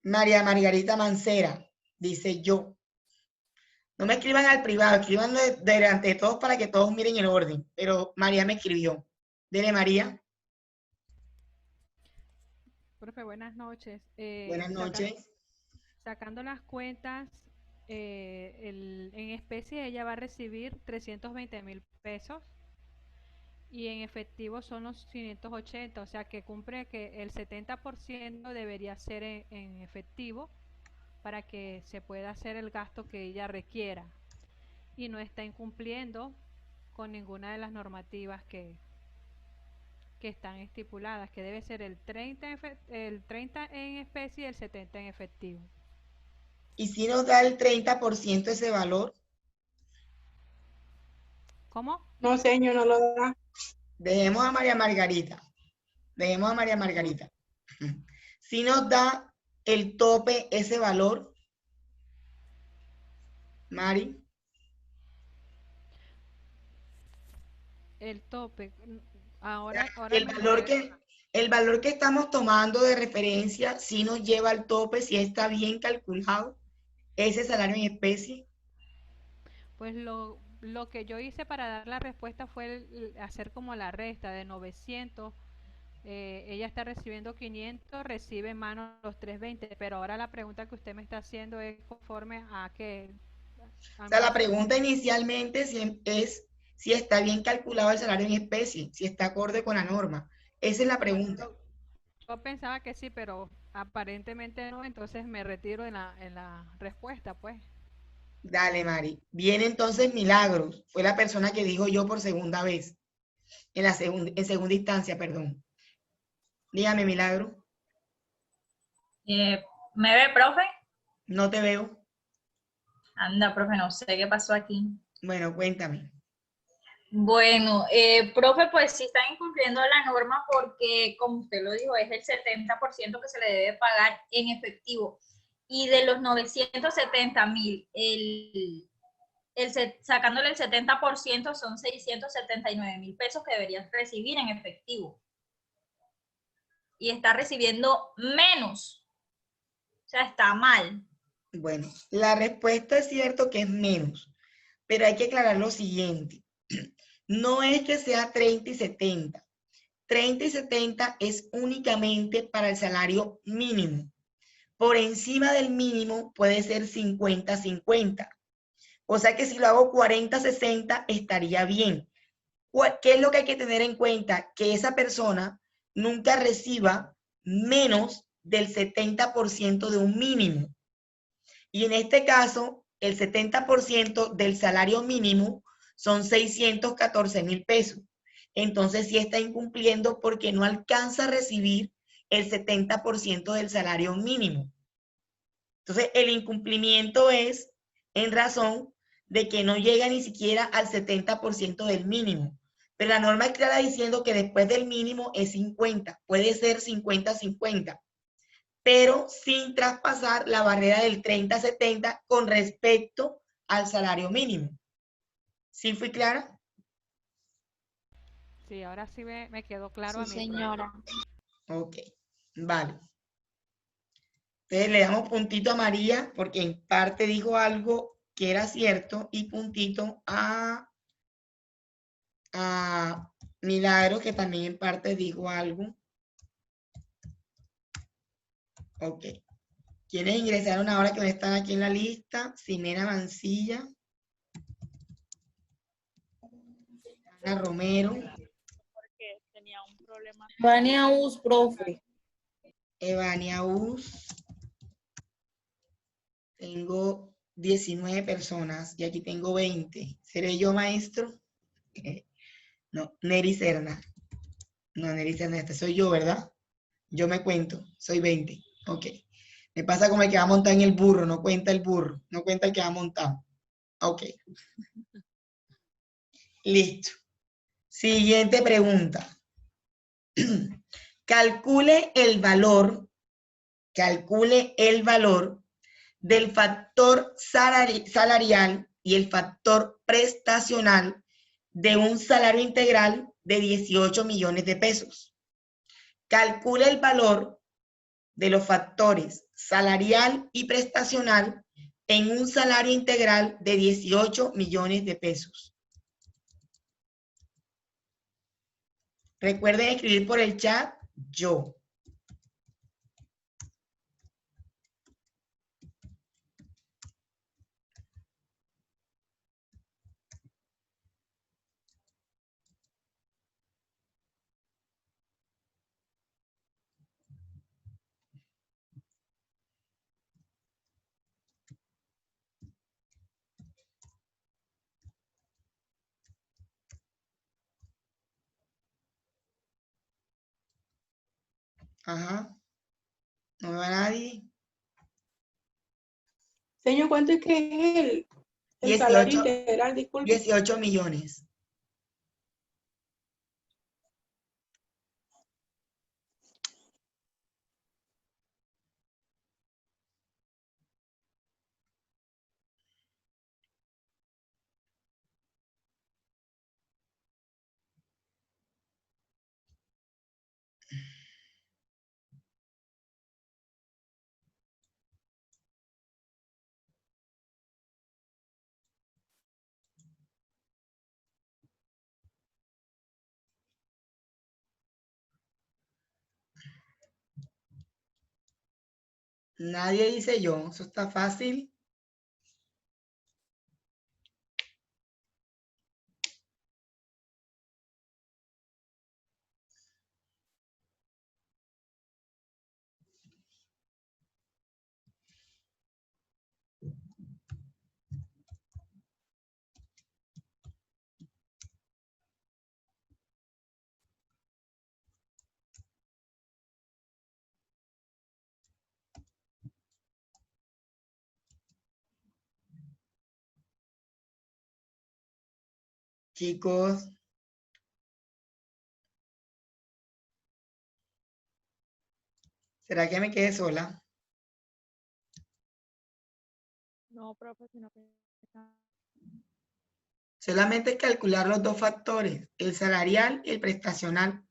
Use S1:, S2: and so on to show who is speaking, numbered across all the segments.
S1: María Margarita Mancera dice yo. No me escriban al privado, escriban delante de todos para que todos miren el orden. Pero María me escribió. Dele, María.
S2: Profe, buenas noches.
S1: Buenas noches.
S2: Sacando las cuentas, en especie ella va a recibir 320.000 pesos y en efectivo son los 580, o sea que cumple que el 70% debería ser en efectivo para que se pueda hacer el gasto que ella requiera y no está incumpliendo con ninguna de las normativas que están estipuladas, que debe ser el 30 en especie y el 70 en efectivo.
S1: Y si nos da el 30% ese valor,
S2: ¿Cómo?
S3: No, señor, no lo da.
S1: dejemos a María Margarita. Dejemos a María Margarita. Si nos da el tope ese valor, Mari.
S2: El tope. Ahora
S1: El
S2: me
S1: valor
S2: enteré.
S1: que, el valor que estamos tomando de referencia, si nos lleva al tope, si está bien calculado ese salario en especie.
S2: Pues lo que yo hice para dar la respuesta fue hacer como la resta de 900. Ella está recibiendo 500, recibe en mano los 320, pero ahora la pregunta que usted me está haciendo es conforme a que
S1: O
S2: al
S1: sea, la
S2: monto que
S1: pregunta inicialmente es si está bien calculado el salario en especie, si está acorde con la norma. Esa es la
S2: bueno,
S1: pregunta.
S2: yo pensaba que sí, pero aparentemente no, entonces me retiro en la respuesta, pues.
S1: Dale, Mari. Viene entonces Milagros. Fue la persona que dijo yo por segunda vez, en segunda instancia, perdón. Dígame, Milagro.
S4: ¿Me ve, profe?
S1: No te veo.
S4: Anda, profe, no sé qué pasó aquí.
S1: Bueno, cuéntame.
S4: Bueno, profe, pues sí están incumpliendo la norma porque, como usted lo dijo, es el 70% que se le debe pagar en efectivo. Y de los 970.000, sacándole el 70% son 679.000 pesos que deberían recibir en efectivo. Y está recibiendo menos. O sea, está mal.
S1: Bueno, la respuesta es cierto que es menos, pero hay que aclarar lo siguiente. No es que sea 30 y 70. 30 y 70 es únicamente para el salario mínimo. Por encima del mínimo puede ser 50-50. O sea que si lo hago 40-60 estaría bien. ¿Qué es lo que hay que tener en cuenta? Que esa persona nunca reciba menos del 70% de un mínimo. Y en este caso, el 70% del salario mínimo son 614.000 pesos. Entonces sí está incumpliendo porque no alcanza a recibir el 70% del salario mínimo. Entonces el incumplimiento es en razón de que no llega ni siquiera al 70% del mínimo. Pero la norma es clara diciendo que después del mínimo es 50, puede ser 50-50, pero sin traspasar la barrera del 30-70 con respecto al salario mínimo. ¿Sí fui clara?
S2: Sí, ahora sí me quedó claro
S3: Sí,
S2: a mí, profe.
S3: señora.
S1: Ok, vale. Entonces le damos puntito a María porque en parte dijo algo que era cierto y puntito a Milagro que también en parte dijo algo. Ok. ¿Quiénes ingresaron ahora que no están aquí en la lista? Ximena Mancilla, Ana Romero,
S3: Porque tenía un problema. Vania Us, profe.
S1: Evania Us. Tengo 19 personas y aquí tengo 20. ¿Seré yo maestro? No, Neri Serna. No, Neri Serna, este soy yo, ¿verdad? Yo me cuento, soy 20. Ok. Me pasa como el que va montado en el burro, no cuenta el burro, no cuenta el que va montado. Ok. Listo. Siguiente pregunta. Calcule el valor del factor salarial y el factor prestacional de un salario integral de 18 millones de pesos. Calcule el valor de los factores salarial y prestacional en un salario integral de 18 millones de pesos. Recuerden escribir por el chat yo. Ajá. ¿No veo a nadie?
S5: Señor, ¿cuánto es que es el salario
S1: 18,
S5: integral? Disculpe.
S1: 18 millones. Nadie dice yo. Eso está fácil. Chicos. ¿Será que me quedé sola?
S3: No, profe, sino que...
S1: Solamente calcular los dos factores, el salarial y el prestacional.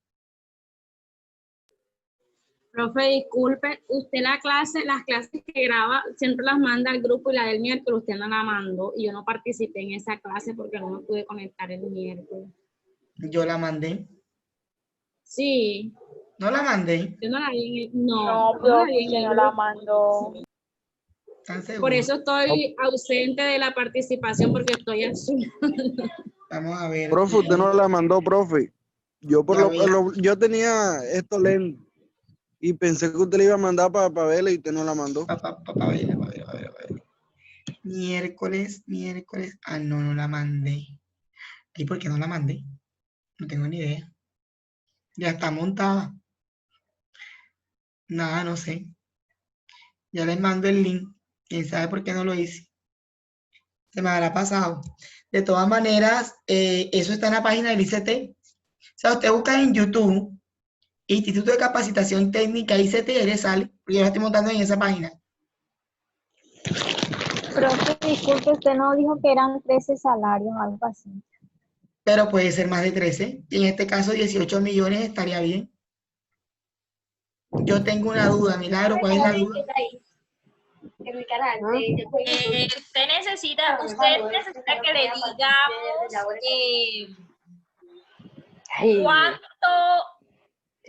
S6: Profe, disculpe, usted las clases que graba, siempre las manda al grupo y la del miércoles usted no la mandó y yo no participé en esa clase porque no me pude conectar el miércoles.
S1: Yo la mandé.
S6: Sí.
S1: ¿No la mandé?
S6: Yo no la vi en el,
S3: No,
S6: la
S3: profe,
S6: vi en
S3: usted
S6: el
S3: no la
S6: grupo.
S3: mandó.
S1: ¿Están seguros?
S6: Por eso estoy ausente de la participación porque estoy azul.
S1: Vamos a ver.
S7: Profe, usted no la mandó, profe. Yo yo tenía esto lento y pensé que usted le iba a mandar para verla y usted no la mandó.
S1: A ver. Miércoles. Ah, no, no la mandé. ¿Y por qué no la mandé? No tengo ni idea. Ya está montada. Nada, no sé. Ya les mando el link. ¿Quién sabe por qué no lo hice? Se me habrá pasado. De todas maneras, eso está en la página del ICT. O sea, usted busca en YouTube Instituto de Capacitación Técnica ICT y le sale, porque yo lo estoy montando en esa página.
S8: Profe, disculpe, usted no dijo que eran 13 salarios, algo así.
S1: Pero puede ser más de 13. Y en este caso 18 millones estaría bien. Yo tengo una duda, Milagro, ¿cuál es la duda?
S4: Usted necesita que le digamos cuánto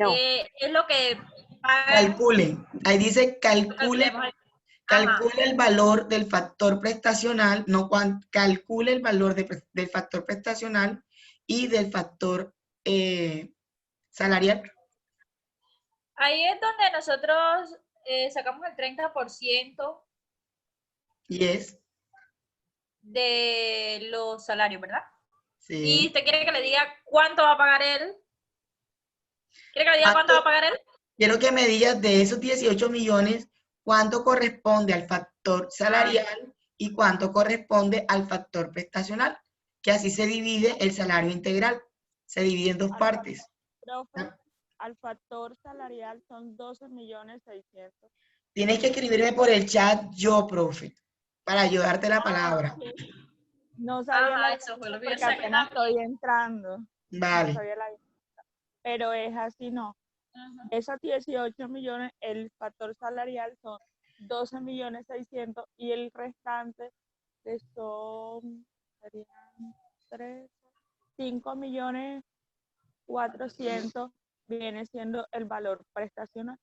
S4: es lo que paga.
S1: Calculen. Ahí dice calcule el valor del factor prestacional, calcule el valor del factor prestacional y del factor salarial.
S4: Ahí es donde nosotros sacamos el 30%
S1: Y es.
S4: de los salarios, ¿verdad?
S1: Sí.
S4: ¿Y usted quiere que le diga cuánto va a pagar él? ¿Quiere que le diga cuánto va a pagar él?
S1: Quiero que me digas de esos 18 millones, cuánto corresponde al factor salarial y cuánto corresponde al factor prestacional, que así se divide el salario integral. Se divide en dos partes.
S3: Profe, al factor salarial son 12.600.000.
S1: Tienes que escribirme por el chat yo, profe, para ayudarte la palabra.
S3: Okay. No sabía
S4: eso fue lo que yo
S3: porque
S4: saqué
S3: apenas
S4: también.
S3: estoy entrando.
S1: Vale.
S3: No sabía pero es así, no. Esos 18 millones, el factor salarial son 12.600.000 y el restante que son, serían 5.400.000 viene siendo el valor prestacional.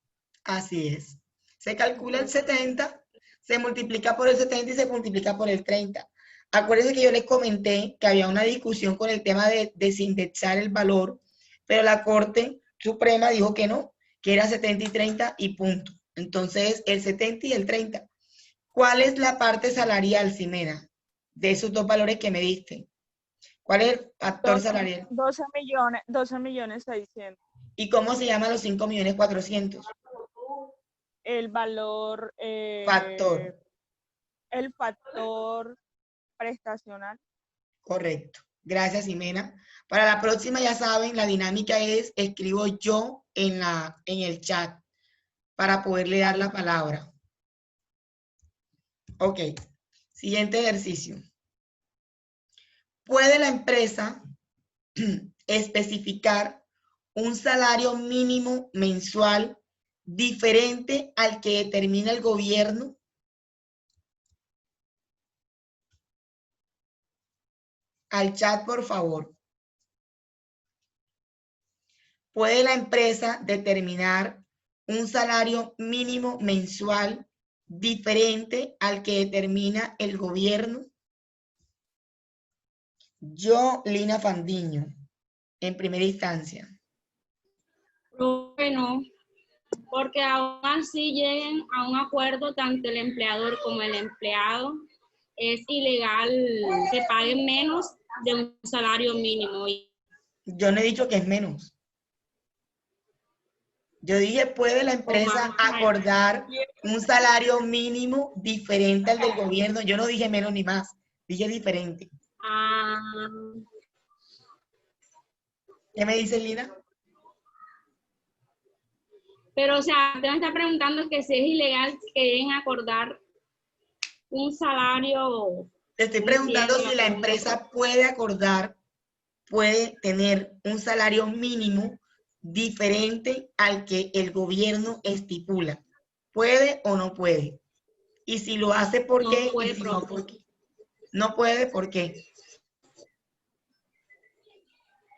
S1: Así es. Se calcula el 70, se multiplica por el 70 y se multiplica por el 30. Acuérdense que yo les comenté que había una discusión con el tema de desindexar el valor, pero la Corte Suprema dijo que no, que era 70 y 30 y punto. Entonces, el 70 y el 30. ¿Cuál es la parte salarial, Ximena, de esos dos valores que me diste? ¿Cuál es el factor salarial?
S3: 12.600.000.
S1: ¿Y cómo se llaman los 5.400.000?
S3: El valor,
S1: Factor.
S3: el factor prestacional.
S1: Correcto. Gracias, Ximena. Para la próxima, ya saben, la dinámica es, escribo yo en el chat para poderle dar la palabra. Ok. Siguiente ejercicio. ¿Puede la empresa especificar un salario mínimo mensual diferente al que determina el gobierno? Al chat, por favor. ¿Puede la empresa determinar un salario mínimo mensual diferente al que determina el gobierno? Yo, Lina Fandiño, en primera instancia.
S6: Bueno, porque aún así lleguen a un acuerdo tanto el empleador como el empleado, es ilegal que paguen menos de un salario mínimo.
S1: Yo no he dicho que es menos. Yo dije, ¿puede la empresa acordar un salario mínimo diferente al del gobierno? Yo no dije menos ni más, dije diferente. ¿Qué me dice Lina?
S6: Pero, o sea, usted me está preguntando que si es ilegal que lleguen a acordar un salario.
S1: Te estoy preguntando si la empresa puede acordar, puede tener un salario mínimo diferente al que el gobierno estipula. ¿Puede o no puede? Y si lo hace, ¿por qué?
S6: No
S1: y si no, ¿por qué? No puede, ¿por qué?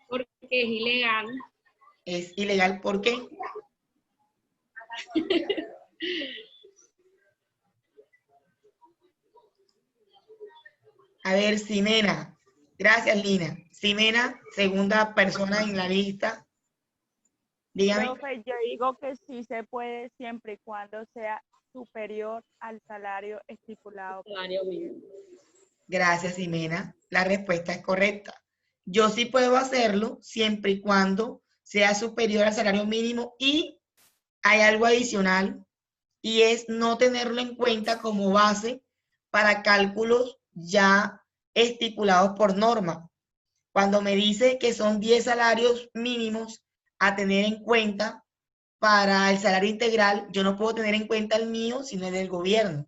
S6: Porque es ilegal.
S1: Es ilegal, ¿por qué? A ver, Ximena. Gracias, Lina. Ximena, segunda persona en la lista. Dígame.
S3: Profe, yo digo que sí se puede siempre y cuando sea superior al salario estipulado.
S1: Gracias, Ximena. La respuesta es correcta. Yo sí puedo hacerlo siempre y cuando sea superior al salario mínimo y hay algo adicional y es no tenerlo en cuenta como base para cálculos ya estipulados por norma. Cuando me dice que son 10 salarios mínimos a tener en cuenta para el salario integral, yo no puedo tener en cuenta el mío, sino el del gobierno. O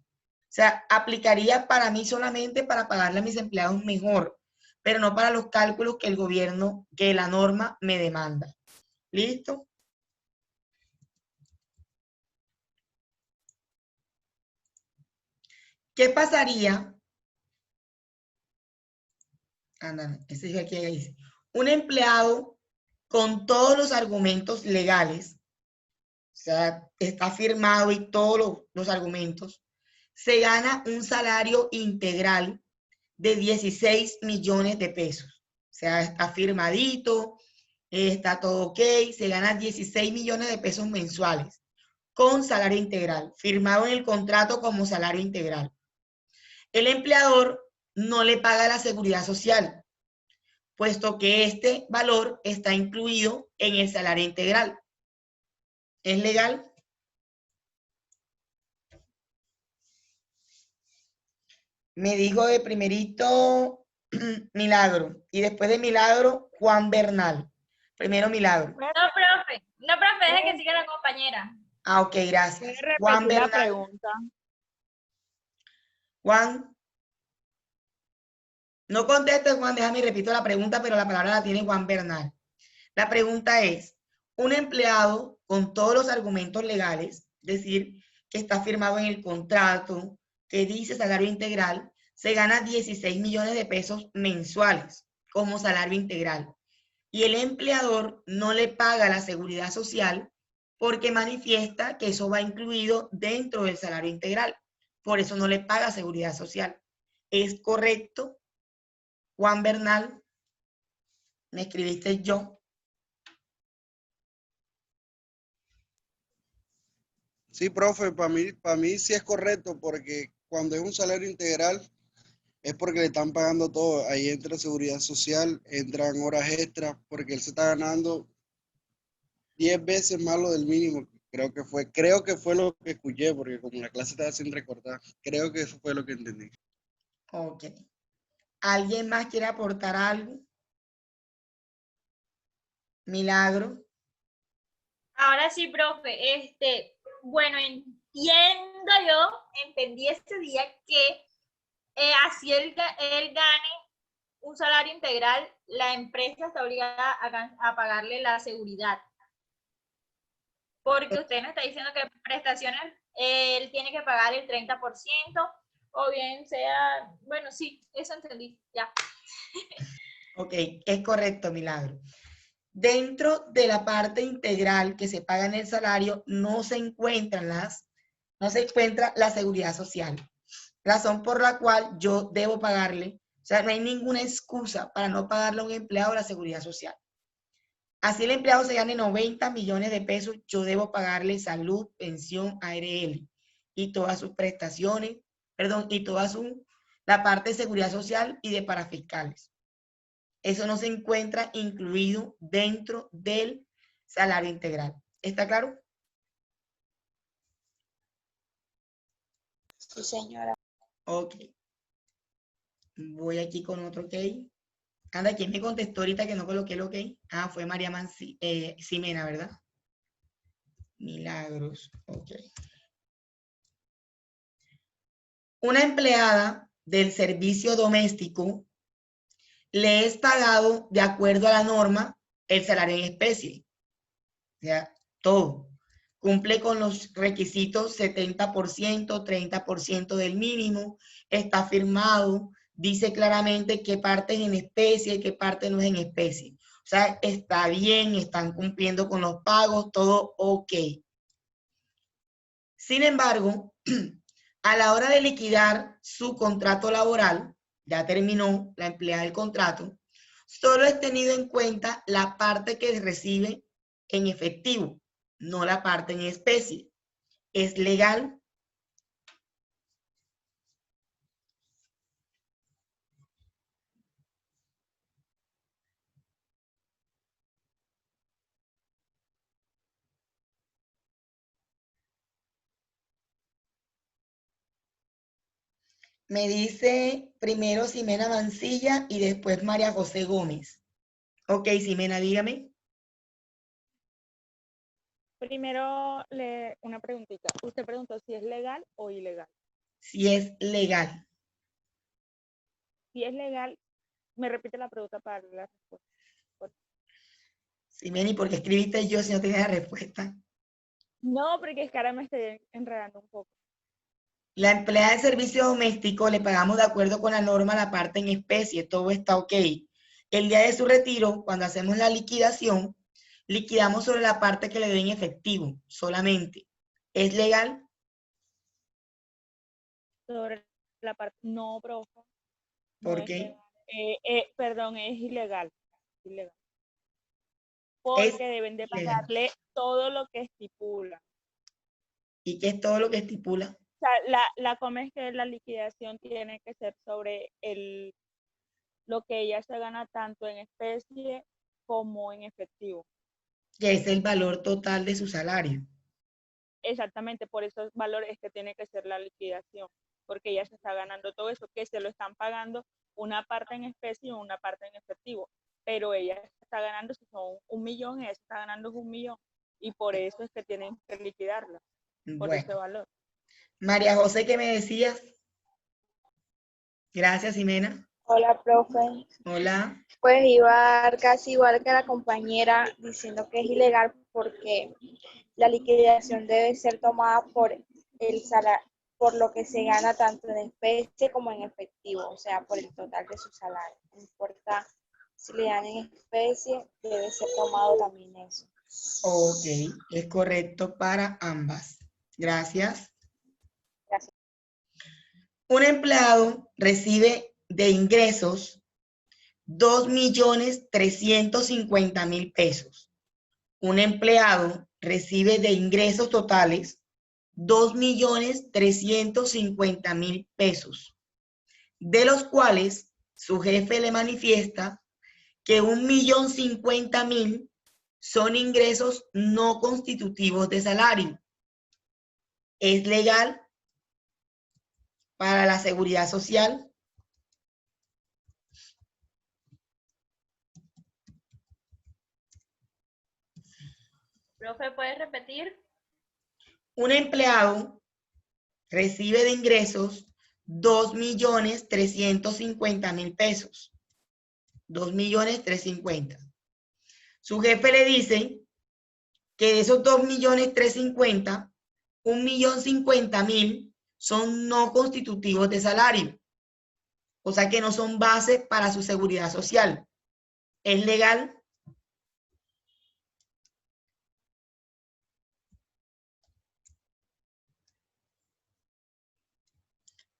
S1: sea, aplicaría para mí solamente para pagarle a mis empleados mejor, pero no para los cálculos que el gobierno, que la norma me demanda. ¿Listo? ¿Qué pasaría? Ese dice aquí, dice. Un empleado con todos los argumentos legales, o sea, está firmado y todos los argumentos, se gana un salario integral de 16 millones de pesos. O sea, está firmadito, está todo ok, se gana 16 millones de pesos mensuales con salario integral, firmado en el contrato como salario integral. El empleador no le paga la seguridad social, puesto que este valor está incluido en el salario integral. ¿Es legal? Me dijo de primerito Milagro y después de Milagro Juan Bernal. Primero Milagro.
S4: No, profe, deje que siga la compañera.
S1: Ah, ok, gracias. Juan Bernal.
S3: La pregunta.
S1: Juan. No conteste, Juan, déjame y repito la pregunta, pero la palabra la tiene Juan Bernal. La pregunta es, un empleado con todos los argumentos legales, es decir, que está firmado en el contrato, que dice salario integral, se gana 16 millones de pesos mensuales como salario integral. Y el empleador no le paga la seguridad social porque manifiesta que eso va incluido dentro del salario integral. Por eso no le paga seguridad social. ¿Es correcto, Juan Bernal? ¿Me escribiste yo?
S7: Sí, profe, para mí sí es correcto, porque cuando es un salario integral es porque le están pagando todo. Ahí entra seguridad social, entran horas extras, porque él se está ganando 10 veces más lo del mínimo. Creo que fue lo que escuché, porque como la clase estaba sin recortar, creo que eso fue lo que entendí.
S1: Ok. ¿Alguien más quiere aportar algo? Milagro.
S4: Ahora sí, profe, bueno, entendí ese día que así él gane un salario integral, la empresa está obligada a pagarle la seguridad. Porque usted nos está diciendo que prestaciones, él tiene que pagar el 30%, o bien sea, bueno, sí, eso entendí, ya.
S1: Ok, es correcto, Milagro. Dentro de la parte integral que se paga en el salario no se encuentra la seguridad social, razón por la cual yo debo pagarle, o sea, no hay ninguna excusa para no pagarle a un empleado la seguridad social. Así el empleado se gane 90 millones de pesos, yo debo pagarle salud, pensión, ARL y todas sus prestaciones, y la parte de seguridad social y de parafiscales. Eso no se encuentra incluido dentro del salario integral. ¿Está claro?
S5: Sí, señora.
S1: Ok. Voy aquí con otro ok. Anda, ¿quién me contestó ahorita que no coloqué el ok? Ah, fue María Ximena, ¿verdad? Milagros, ok. Una empleada del servicio doméstico le es pagado de acuerdo a la norma el salario en especie. O sea, todo. Cumple con los requisitos 70%, 30% del mínimo, está firmado, dice claramente qué parte es en especie y qué parte no es en especie. O sea, está bien, están cumpliendo con los pagos, todo ok. Sin embargo, a la hora de liquidar su contrato laboral, ya terminó la empleada del contrato, solo es tenido en cuenta la parte que recibe en efectivo, no la parte en especie. ¿Es legal? Me dice primero Ximena Mancilla y después María José Gómez. Ok, Ximena, dígame.
S3: Primero, una preguntita. Usted preguntó si es legal o ilegal.
S1: Si es legal.
S3: Si es legal, me repite la pregunta para la respuesta.
S1: Ximena, ¿y por qué escribiste yo si no tenía la respuesta?
S3: No, porque es que ahora me estoy enredando un poco.
S1: La empleada de servicio doméstico le pagamos de acuerdo con la norma la parte en especie, todo está ok. El día de su retiro, cuando hacemos la liquidación, liquidamos sobre la parte que le den efectivo, solamente. ¿Es legal?
S3: Sobre la parte, no, profe. No
S1: ¿Por
S3: es
S1: qué?
S3: legal. Perdón, es ilegal. Ilegal.
S1: Es
S3: Porque deben de
S1: legal.
S3: pagarle todo lo que estipula.
S1: ¿Y qué es todo lo que estipula?
S3: O sea, ¿cómo es que la liquidación tiene que ser sobre lo que ella se gana tanto en especie como en efectivo?
S1: Que es el valor total de su salario.
S3: Exactamente, por esos valores es que tiene que ser la liquidación, porque ella se está ganando todo eso, que se lo están pagando una parte en especie y una parte en efectivo, pero ella está ganando, si son 1 millón, ella está ganando 1 millón, y por eso es que tienen que liquidarla, por ese
S1: Bueno,
S3: valor.
S1: María José, ¿qué me decías? Gracias, Ximena.
S5: Hola, profe.
S1: Hola.
S5: Pues iba casi igual que la compañera diciendo que es ilegal porque
S9: La liquidación debe ser tomada por el salario, por lo que se gana tanto en especie como en efectivo, o sea, por el total de su salario. No importa si le dan en especie, debe ser tomado también eso.
S1: Ok, es correcto para ambas. Gracias.
S9: Gracias.
S1: Un empleado recibe de ingresos 2.350.000 pesos. Un empleado recibe de ingresos totales 2.350.000 pesos, de los cuales su jefe le manifiesta que 1.050.000 son ingresos no constitutivos de salario. ¿Es legal para la seguridad social?
S4: Profe, ¿puedes repetir?
S1: Un empleado recibe de ingresos 2.350.000 pesos. 2.350.000. Su jefe le dice que de esos 2.350.000, 1.050.000 son no constitutivos de salario. O sea que no son base para su seguridad social. ¿Es legal?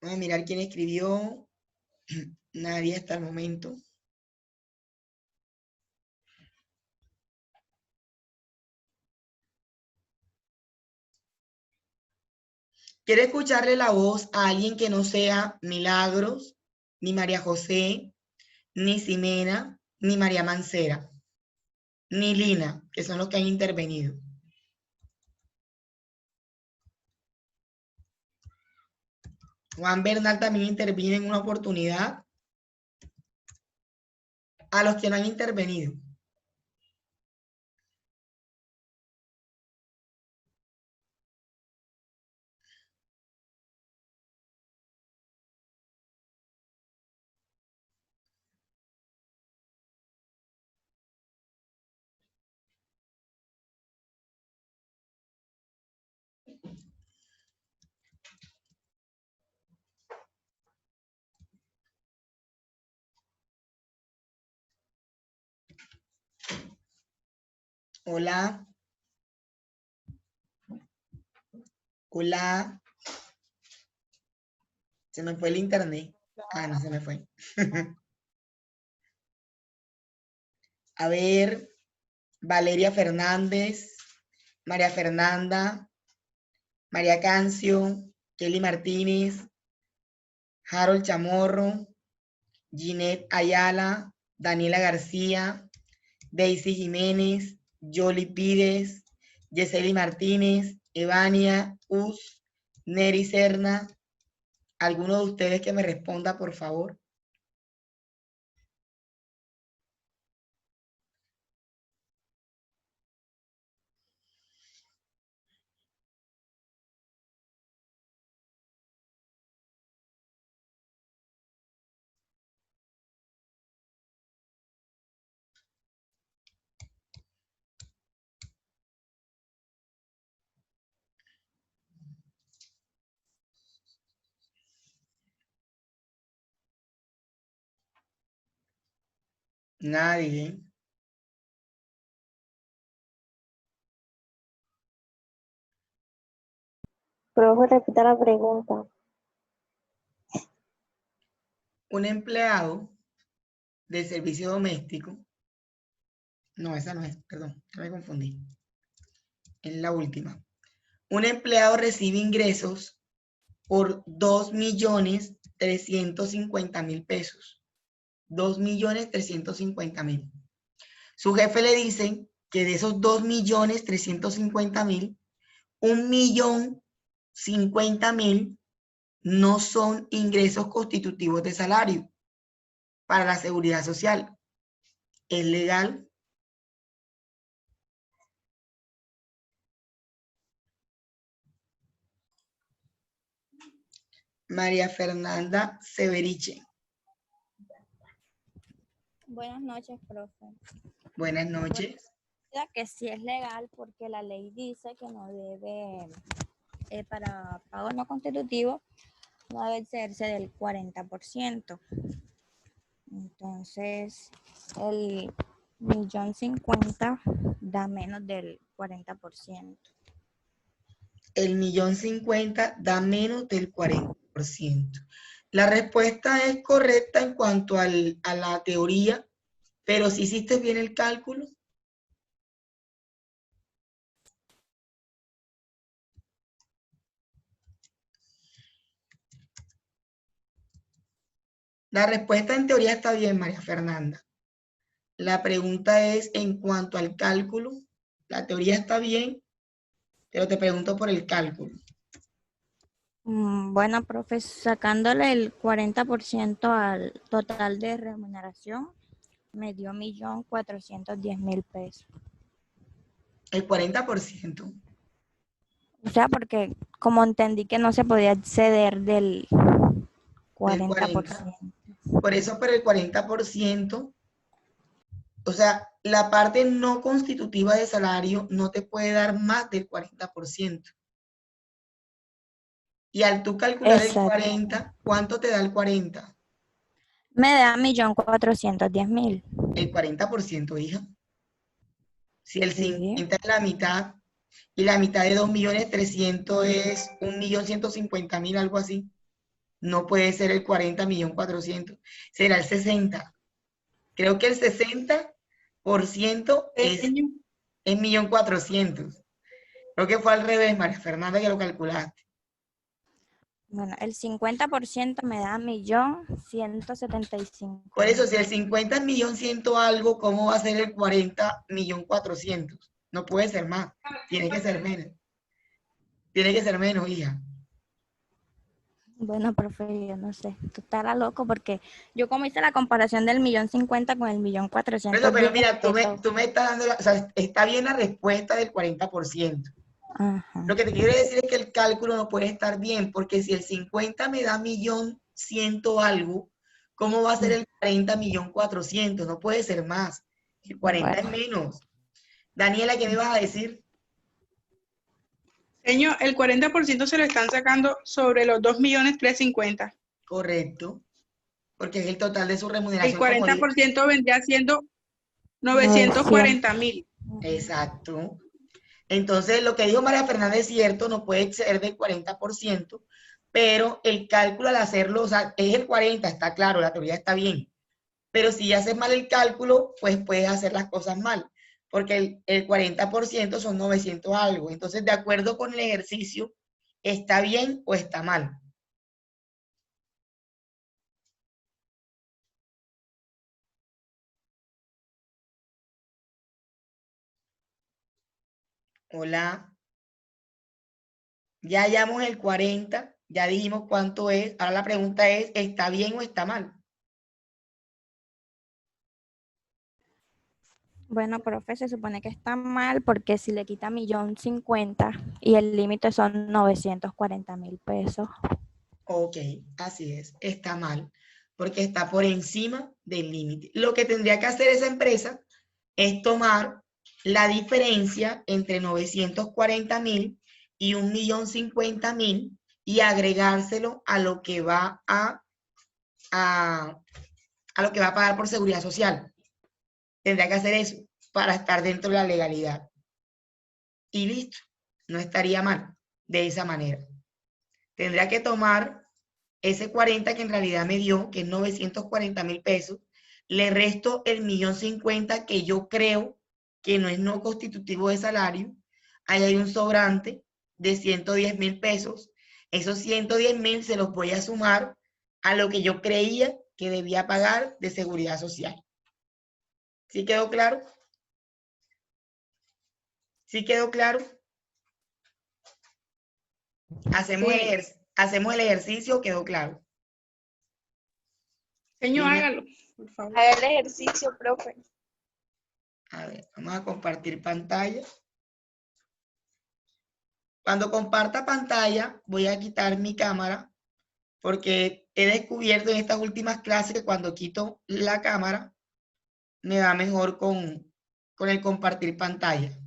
S1: Vamos a mirar quién escribió. Nadie hasta el momento. Quiero escucharle la voz a alguien que no sea Milagros, ni María José, ni Ximena, ni María Mancera, ni Lina, que son los que han intervenido. Juan Bernal también interviene en una oportunidad. A los que no han intervenido. Hola. Hola. Se me fue el internet. Ah, no se me fue. A ver, Valeria Fernández, María Fernanda, María Cancio, Kelly Martínez, Harold Chamorro, Ginette Ayala, Daniela García, Daisy Jiménez, Yoli Pires, Yeseli Martínez, Evania Us, Neri Serna. ¿Alguno de ustedes que me responda, por favor? Nadie.
S8: Profe, repita la pregunta.
S1: Un empleado de servicio doméstico. No, esa no es, perdón, ya me confundí. En la última. Un empleado recibe ingresos por 2.350.000 pesos. 2.350.000. Su jefe le dice que de esos 2.350.000, 1.050.000 no son ingresos constitutivos de salario para la seguridad social. ¿Es legal? María Fernanda Severiche.
S10: Buenas noches, profe.
S1: Buenas noches.
S8: Que sí es legal porque la ley dice que no debe, para pago no constitutivo, no debe excederse del 40%. Entonces, el 1.050.000 da menos del 40%.
S1: El 1.050.000 da menos del 40%. La respuesta es correcta en cuanto a la teoría, pero si hiciste bien el cálculo. La respuesta en teoría está bien, María Fernanda. La pregunta es en cuanto al cálculo. La teoría está bien, pero te pregunto por el cálculo.
S8: Bueno, profe, sacándole el 40% al total de remuneración, me dio 1.410.000 pesos.
S1: El 40%.
S8: O sea, porque como entendí que no se podía exceder del 40%.
S1: Por eso, pero el 40%, o sea, la parte no constitutiva de salario no te puede dar más del 40%. Y al tú calcular el 40, ¿cuánto te da el 40?
S8: Me da 1.410.000.
S1: El 40%, hija. Si el
S8: Sí.
S1: 50 es la mitad, y la mitad de 2.300.000 es 1.150.000, algo así. No puede ser el 40.400.000. Será el 60. Creo que el 60% es 1.400.000. Creo que fue al revés, María Fernanda, que lo calculaste.
S8: Bueno, el 50% me da 1.175.000.
S1: Por eso, si el 50 es 1.100.000 algo, ¿cómo va a ser el 40 1.400.000? No puede ser más. Tiene que ser menos. Tiene que ser menos, hija.
S8: Bueno, profe, yo no sé. Tú estarás loco porque yo como hice la comparación del 1.050.000 con el 1.410.000.
S1: Pero mira, tú me estás dando, o sea, está bien la respuesta del 40%.
S8: Ajá.
S1: Lo que te quiero decir es que el cálculo no puede estar bien, porque si el 50 me da 1.100.000 algo, ¿cómo va a ser el 40 1.400.000? No puede ser más. El 40 es menos. Daniela, ¿qué me vas a decir?
S5: Señor, el 40% se lo están sacando sobre los 2.350.000.
S1: Correcto. Porque es el total de su remuneración.
S5: El 40% vendría siendo 940.000.
S1: Exacto. Entonces, lo que dijo María Fernanda es cierto, no puede ser del 40%, pero el cálculo al hacerlo, o sea, es el 40, está claro, la teoría está bien. Pero si haces mal el cálculo, pues puedes hacer las cosas mal, porque el 40% son 900 algo. Entonces, de acuerdo con el ejercicio, ¿está bien o está mal? Hola. Ya hallamos el 40, ya dijimos cuánto es. Ahora la pregunta es, ¿está bien o está mal?
S8: Bueno, profe, se supone que está mal porque si le quita 1.050.000 y el límite son 940.000 pesos.
S1: Ok, así es, está mal, porque está por encima del límite. Lo que tendría que hacer esa empresa es tomar la diferencia entre 940.000 y 1.050.000 y agregárselo a lo que va a lo que va a pagar por seguridad social. Tendría que hacer eso para estar dentro de la legalidad. Y listo, no estaría mal de esa manera. Tendría que tomar ese 40 que en realidad me dio, que es 940.000 pesos, le resto el 1.050.000 que yo creo que no es no constitutivo de salario. Ahí hay un sobrante de 110.000 pesos. Esos 110.000 se los voy a sumar a lo que yo creía que debía pagar de seguridad social. ¿Sí quedó claro? ¿Sí quedó claro? Hacemos el ejercicio, ¿quedó claro?
S5: Señor,
S1: Lina,
S5: hágalo, por favor.
S9: Haga el ejercicio, profe.
S1: A ver, vamos a compartir pantalla. Cuando comparta pantalla, voy a quitar mi cámara porque he descubierto en estas últimas clases que cuando quito la cámara me va mejor con con el compartir pantalla.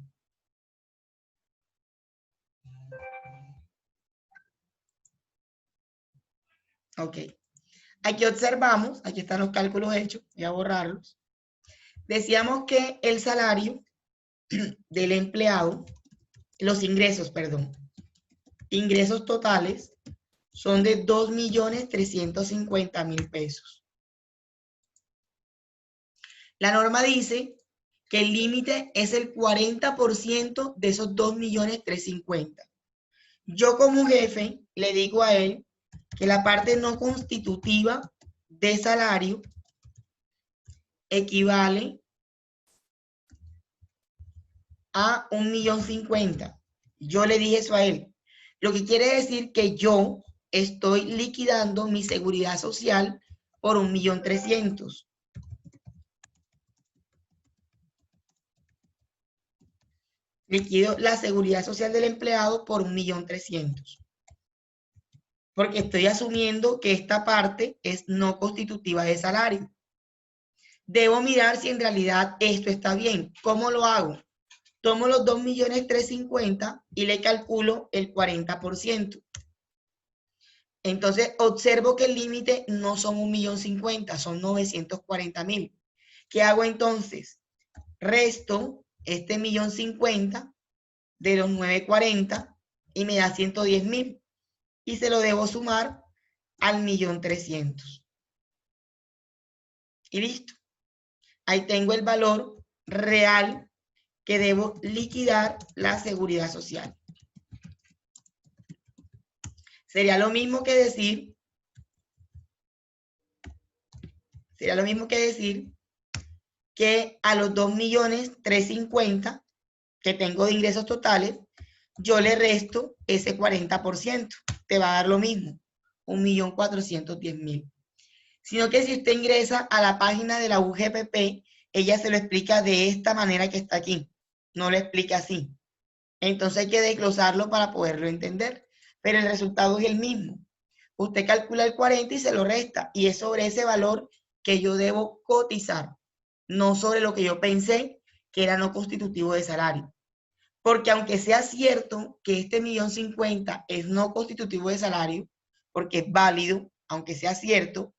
S1: Ok. Aquí observamos, aquí están los cálculos hechos, voy a borrarlos. Decíamos que el salario del empleado, los ingresos, perdón, ingresos totales son de 2.350.000 pesos. La norma dice que el límite es el 40% de esos 2.350.000. Yo como jefe le digo a él que la parte no constitutiva de salario equivale a 1.050.000. Yo le dije eso a él. Lo que quiere decir que yo estoy liquidando mi seguridad social por 1.300.000. Liquido la seguridad social del empleado por 1.300.000. Porque estoy asumiendo que esta parte es no constitutiva de salario. Debo mirar si en realidad esto está bien. ¿Cómo lo hago? Tomo los 2.350.000 y le calculo el 40%. Entonces observo que el límite no son 1.050.000, son 940.000. ¿Qué hago entonces? Resto este 1.050.000 de los 940 y me da 110.000. Y se lo debo sumar al 1.300.000. Y listo. Ahí tengo el valor real que debo liquidar la seguridad social. Sería lo mismo que decir, que a los 2.350.000 que tengo de ingresos totales, yo le resto ese 40%. Te va a dar lo mismo, 1.410.000. Sino que si usted ingresa a la página de la UGPP, ella se lo explica de esta manera que está aquí. No lo explica así. Entonces hay que desglosarlo para poderlo entender. Pero el resultado es el mismo. Usted calcula el 40 y se lo resta. Y es sobre ese valor que yo debo cotizar. No sobre lo que yo pensé que era no constitutivo de salario. Porque aunque sea cierto que este 1.050.000 es no constitutivo de salario, porque es válido, aunque sea cierto,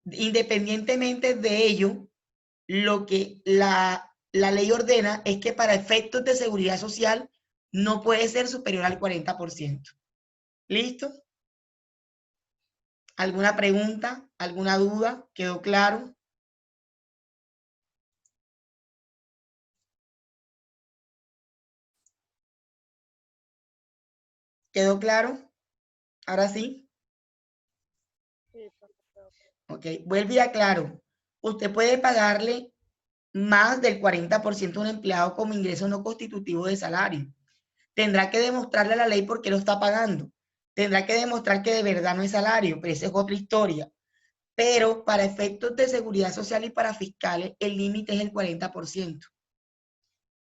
S1: independientemente de ello, lo que la ley ordena es que para efectos de seguridad social no puede ser superior al 40%. ¿Listo? ¿Alguna pregunta? ¿Alguna duda? ¿Quedó claro? ¿Quedó claro? ¿Ahora sí?
S3: Sí, perfecto.
S1: Ok, vuelvo y aclaro. Usted puede pagarle más del 40% a un empleado como ingreso no constitutivo de salario. Tendrá que demostrarle a la ley por qué lo está pagando. Tendrá que demostrar que de verdad no es salario, pero esa es otra historia. Pero para efectos de seguridad social y para fiscales, el límite es el 40%.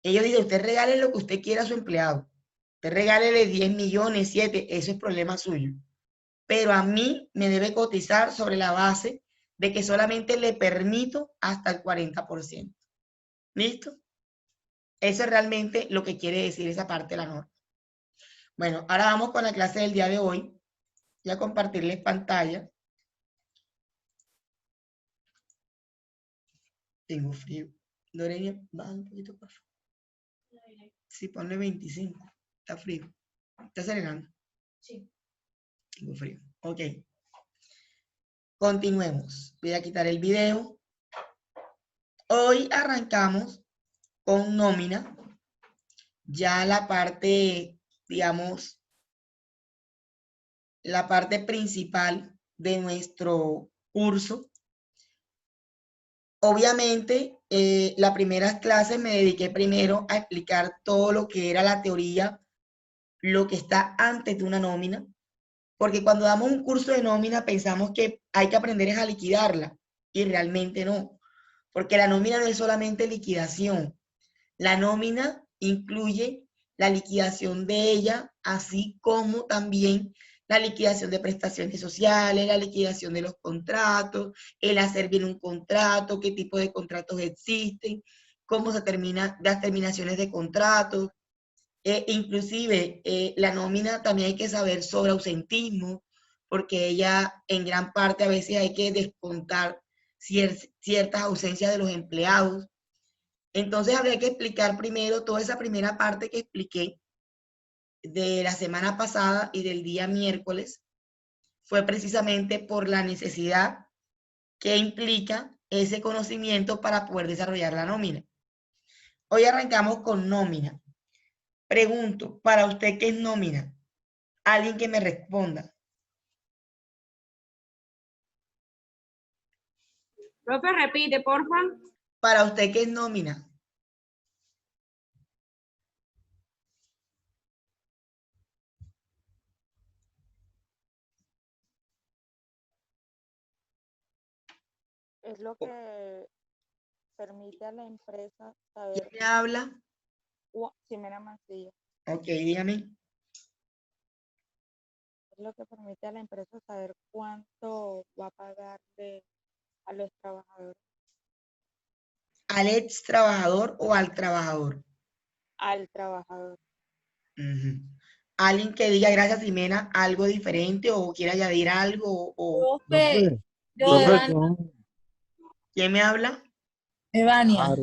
S1: Ellos dicen, usted regale lo que usted quiera a su empleado. Usted regálele 10 millones, 7, eso es problema suyo. Pero a mí me debe cotizar sobre la base de que solamente le permito hasta el 40%. ¿Listo? Eso es realmente lo que quiere decir esa parte de la norma. Bueno, ahora vamos con la clase del día de hoy. Voy a compartirles pantalla. Tengo frío. Lorena, baja un poquito, por favor. Sí, ponle 25. Está frío. ¿Está serenando? Sí. Tengo frío. Ok. Continuemos. Voy a quitar el video. Hoy arrancamos con nómina. Ya la parte, digamos, la parte principal de nuestro curso. Obviamente, las primeras clases me dediqué primero a explicar todo lo que era la teoría, lo que está antes de una nómina, porque cuando damos un curso de nómina pensamos que hay que aprender a liquidarla, y realmente no, porque la nómina no es solamente liquidación, la nómina incluye la liquidación de ella, así como también la liquidación de prestaciones sociales, la liquidación de los contratos, el hacer bien un contrato, qué tipo de contratos existen, cómo se termina las terminaciones de contratos, inclusive la nómina también hay que saber sobre ausentismo, porque ella en gran parte a veces hay que descontar ciertas ausencias de los empleados. Entonces habría que explicar primero toda esa primera parte que expliqué de la semana pasada y del día miércoles, fue precisamente por la necesidad que implica ese conocimiento para poder desarrollar la nómina. Hoy arrancamos con nómina. Pregunto, ¿para usted qué es nómina? Alguien que me responda.
S6: Profe, repite, porfa.
S1: ¿Para usted qué es nómina?
S3: Es lo que permite a la empresa saber.
S1: ¿Quién me habla?
S3: Ximena Mancilla.
S1: Ok, dígame.
S3: Es lo que permite a la empresa saber cuánto va a pagarle a los trabajadores.
S1: ¿Al ex trabajador o al trabajador?
S3: Al trabajador.
S1: Alguien que diga gracias, Ximena, algo diferente o quiera añadir algo o
S10: Profe,
S1: ¿quién me habla?
S10: Evania.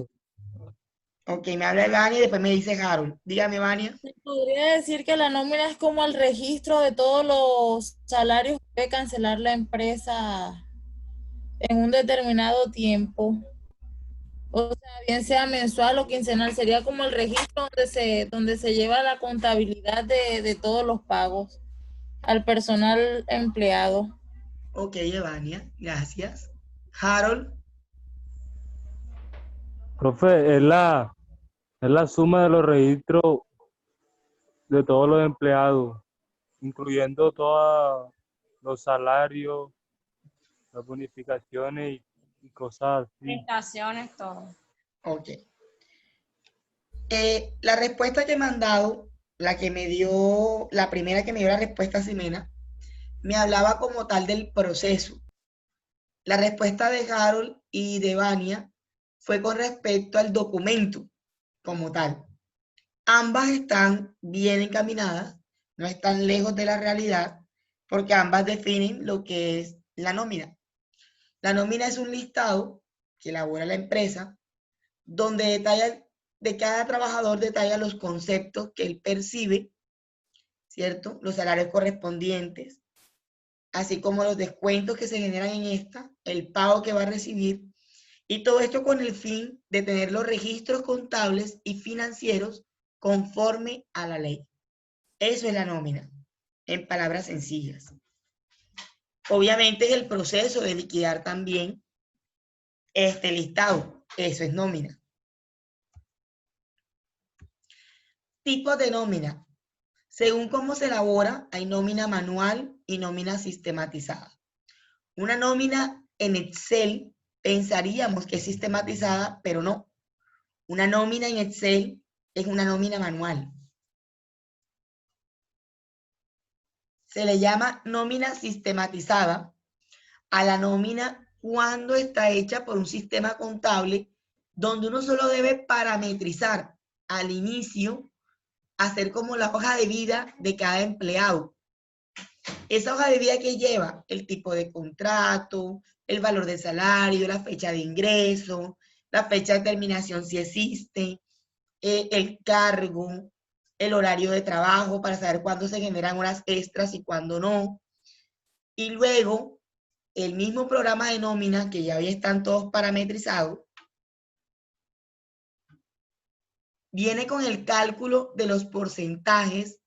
S1: Ok, me habla Evania y después me dice Harold. Dígame, Evania.
S10: ¿Se podría decir que la nómina es como el registro de todos los salarios que debe cancelar la empresa en un determinado tiempo? O sea, bien sea mensual o quincenal, sería como el registro donde se lleva la contabilidad de todos los pagos al personal empleado.
S1: Ok, Evania, gracias. Harold.
S11: Profe, es la suma de los registros de todos los empleados, incluyendo todos los salarios, las bonificaciones y cosas así.
S6: Prestaciones, todo.
S1: Ok. La respuesta que me han dado, la primera que me dio la respuesta Ximena, me hablaba como tal del proceso. La respuesta de Harold y de Vania fue con respecto al documento como tal. Ambas están bien encaminadas, no están lejos de la realidad, porque ambas definen lo que es la nómina. La nómina es un listado que elabora la empresa, donde detalla de cada trabajador, detalla los conceptos que él percibe, ¿cierto? Los salarios correspondientes, así como los descuentos que se generan en esta, el pago que va a recibir, y todo esto con el fin de tener los registros contables y financieros conforme a la ley. Eso es la nómina, en palabras sencillas. Obviamente es el proceso de liquidar también este listado, eso es nómina. Tipos de nómina. Según cómo se elabora, hay nómina manual y nómina sistematizada. Una nómina en Excel pensaríamos que es sistematizada, pero no. Una nómina en Excel es una nómina manual. Se le llama nómina sistematizada a la nómina cuando está hecha por un sistema contable donde uno solo debe parametrizar al inicio, hacer como la hoja de vida de cada empleado. Esa hoja de vida que lleva el tipo de contrato, el valor del salario, la fecha de ingreso, la fecha de terminación si existe, el cargo, el horario de trabajo para saber cuándo se generan horas extras y cuándo no. Y luego, el mismo programa de nómina, que ya están todos parametrizados, viene con el cálculo de los porcentajes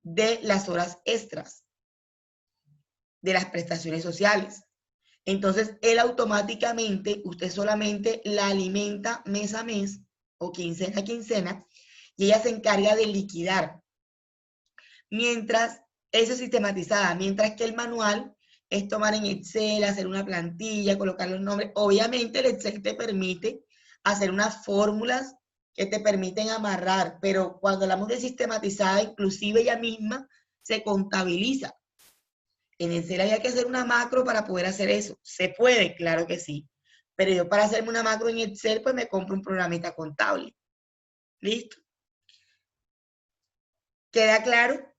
S1: de las horas extras, de las prestaciones sociales. Entonces, él automáticamente, usted solamente la alimenta mes a mes o quincena a quincena y ella se encarga de liquidar. Mientras, eso es sistematizada, mientras que el manual es tomar en Excel, hacer una plantilla, colocar los nombres. Obviamente el Excel te permite hacer unas fórmulas que te permiten amarrar, pero cuando hablamos de sistematizada, inclusive ella misma se contabiliza. En Excel había que hacer una macro para poder hacer eso. ¿Se puede? Claro que sí. Pero yo para hacerme una macro en Excel, pues me compro un programita contable. ¿Listo? ¿Queda claro?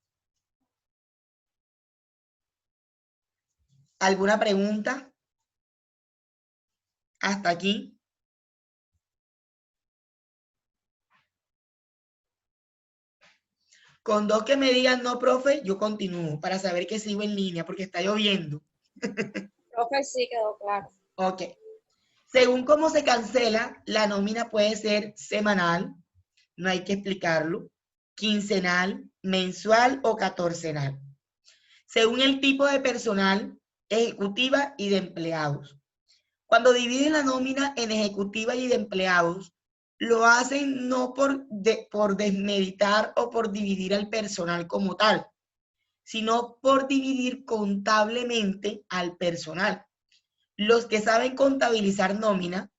S1: ¿Alguna pregunta? ¿Hasta aquí? Con dos que me digan no, profe, yo continúo para saber que sigo en línea porque está lloviendo.
S8: Profe, sí quedó claro.
S1: Ok. Según cómo se cancela, la nómina puede ser semanal, no hay que explicarlo, quincenal, mensual o catorcenal. Según el tipo de personal, ejecutiva y de empleados. Cuando dividen la nómina en ejecutiva y de empleados, lo hacen no por desmeritar o por dividir al personal como tal, sino por dividir contablemente al personal. Los que saben contabilizar nómina,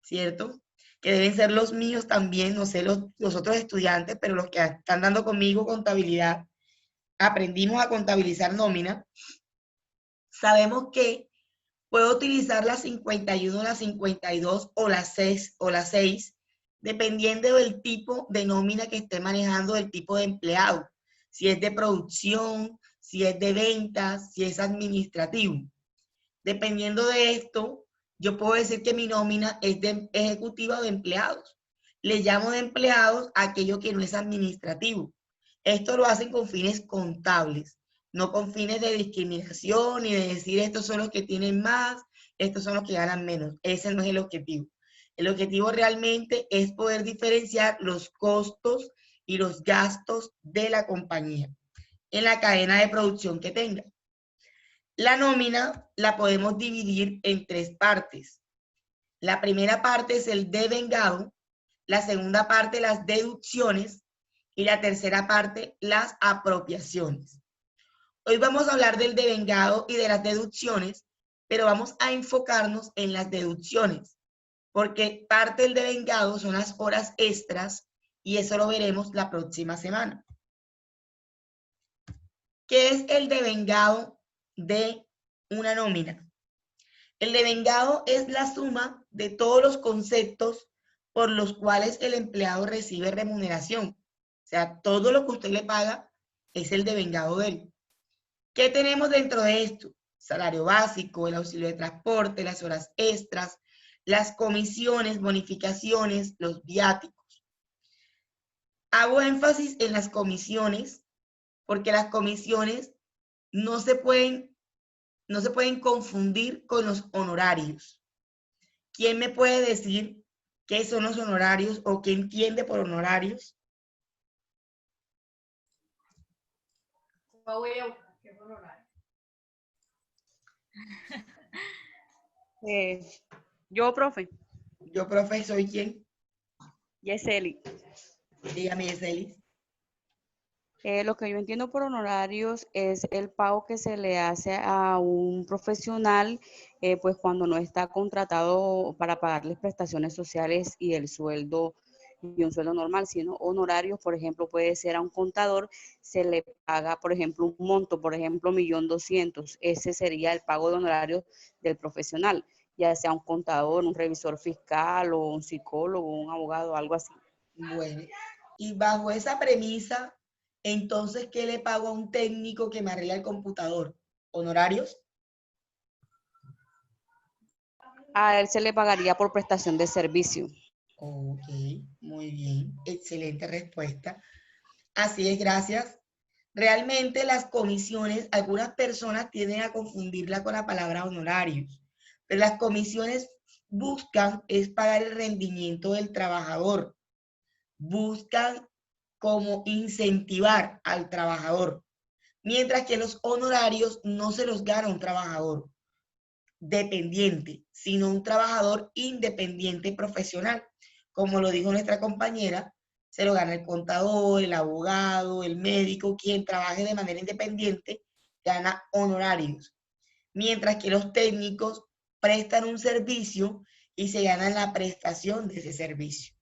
S1: ¿cierto? Que deben ser los míos también, no sé los otros estudiantes, pero los que están dando conmigo contabilidad, aprendimos a contabilizar nómina, sabemos que puedo utilizar la 51, la 52 o la 6, dependiendo del tipo de nómina que esté manejando, del tipo de empleado. Si es de producción, si es de ventas, si es administrativo. Dependiendo de esto, yo puedo decir que mi nómina es de ejecutiva o de empleados. Le llamo de empleados a aquello que no es administrativo. Esto lo hacen con fines contables, no con fines de discriminación ni de decir estos son los que tienen más, estos son los que ganan menos. Ese no es el objetivo. El objetivo realmente es poder diferenciar los costos y los gastos de la compañía en la cadena de producción que tenga. La nómina la podemos dividir en tres partes. La primera parte es el devengado, la segunda parte las deducciones y la tercera parte las apropiaciones. Hoy vamos a hablar del devengado y de las deducciones, pero vamos a enfocarnos en las deducciones, porque parte del devengado son las horas extras y eso lo veremos la próxima semana. ¿Qué es el devengado de una nómina? El devengado es la suma de todos los conceptos por los cuales el empleado recibe remuneración. O sea, todo lo que usted le paga es el devengado de él. ¿Qué tenemos dentro de esto? Salario básico, el auxilio de transporte, las horas extras, las comisiones, bonificaciones, los viáticos. Hago énfasis en las comisiones porque las comisiones no se pueden confundir con los honorarios. ¿Quién me puede decir qué son los honorarios o qué entiende por honorarios?
S12: Yo, profe.
S1: Yo, profe, ¿soy quién?
S12: Yeseli.
S1: Dígame, Yeseli.
S12: Lo que yo entiendo por honorarios es el pago que se le hace a un profesional, pues cuando no está contratado para pagarles prestaciones sociales y el sueldo y un sueldo normal, sino honorarios, por ejemplo, puede ser a un contador, se le paga, por ejemplo, un monto, por ejemplo, 1.200.000. Ese sería el pago de honorarios del profesional, ya sea un contador, un revisor fiscal o un psicólogo, un abogado, algo así.
S1: Bueno, y bajo esa premisa, entonces, ¿qué le pago a un técnico que me arregla el computador? ¿Honorarios?
S12: A él se le pagaría por prestación de servicio.
S1: Ok, muy bien. Excelente respuesta. Así es, gracias. Realmente las comisiones, algunas personas tienden a confundirla con la palabra honorarios, pero las comisiones buscan es pagar el rendimiento del trabajador. Buscan como incentivar al trabajador, mientras que los honorarios no se los gana un trabajador dependiente, sino un trabajador independiente profesional. Como lo dijo nuestra compañera, se lo gana el contador, el abogado, el médico, quien trabaje de manera independiente, gana honorarios, mientras que los técnicos prestan un servicio y se ganan la prestación de ese servicio.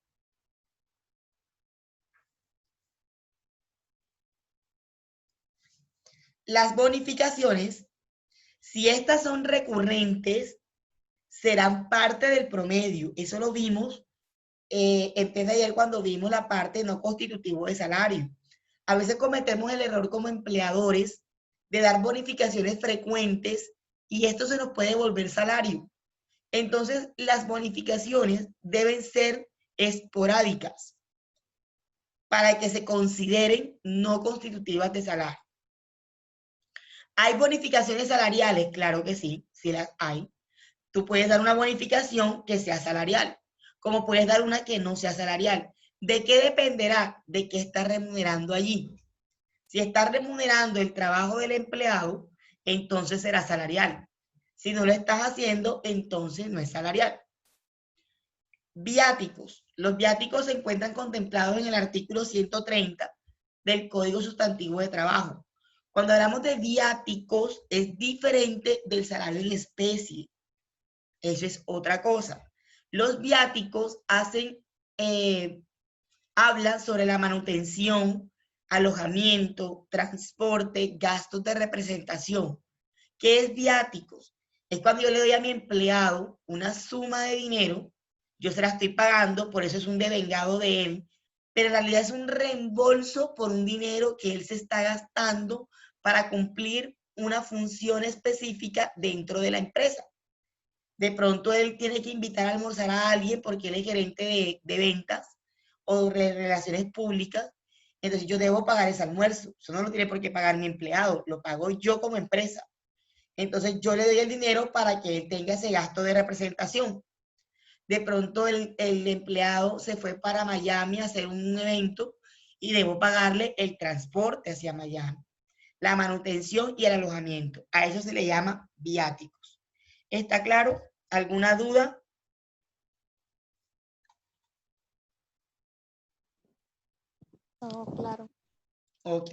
S1: Las bonificaciones, si estas son recurrentes, serán parte del promedio. Eso lo vimos en PES de ayer cuando vimos la parte no constitutivo de salario. A veces cometemos el error como empleadores de dar bonificaciones frecuentes y esto se nos puede volver salario. Entonces, las bonificaciones deben ser esporádicas para que se consideren no constitutivas de salario. ¿Hay bonificaciones salariales? Claro que sí, sí las hay. Tú puedes dar una bonificación que sea salarial, como puedes dar una que no sea salarial. ¿De qué dependerá? De qué estás remunerando allí. Si estás remunerando el trabajo del empleado, entonces será salarial. Si no lo estás haciendo, entonces no es salarial. Viáticos. Los viáticos se encuentran contemplados en el artículo 130 del Código Sustantivo de Trabajo. Cuando hablamos de viáticos, es diferente del salario en especie. Eso es otra cosa. Los viáticos hablan sobre la manutención, alojamiento, transporte, gastos de representación. ¿Qué es viáticos? Es cuando yo le doy a mi empleado una suma de dinero, yo se la estoy pagando, por eso es un devengado de él, pero en realidad es un reembolso por un dinero que él se está gastando para cumplir una función específica dentro de la empresa. De pronto él tiene que invitar a almorzar a alguien porque él es gerente de ventas o de relaciones públicas, entonces yo debo pagar ese almuerzo. Eso no lo tiene por qué pagar mi empleado, lo pago yo como empresa. Entonces yo le doy el dinero para que él tenga ese gasto de representación. De pronto el empleado se fue para Miami a hacer un evento y debo pagarle el transporte hacia Miami, la manutención y el alojamiento. A eso se le llama viáticos. ¿Está claro? ¿Alguna duda?
S8: Todo claro.
S1: Ok.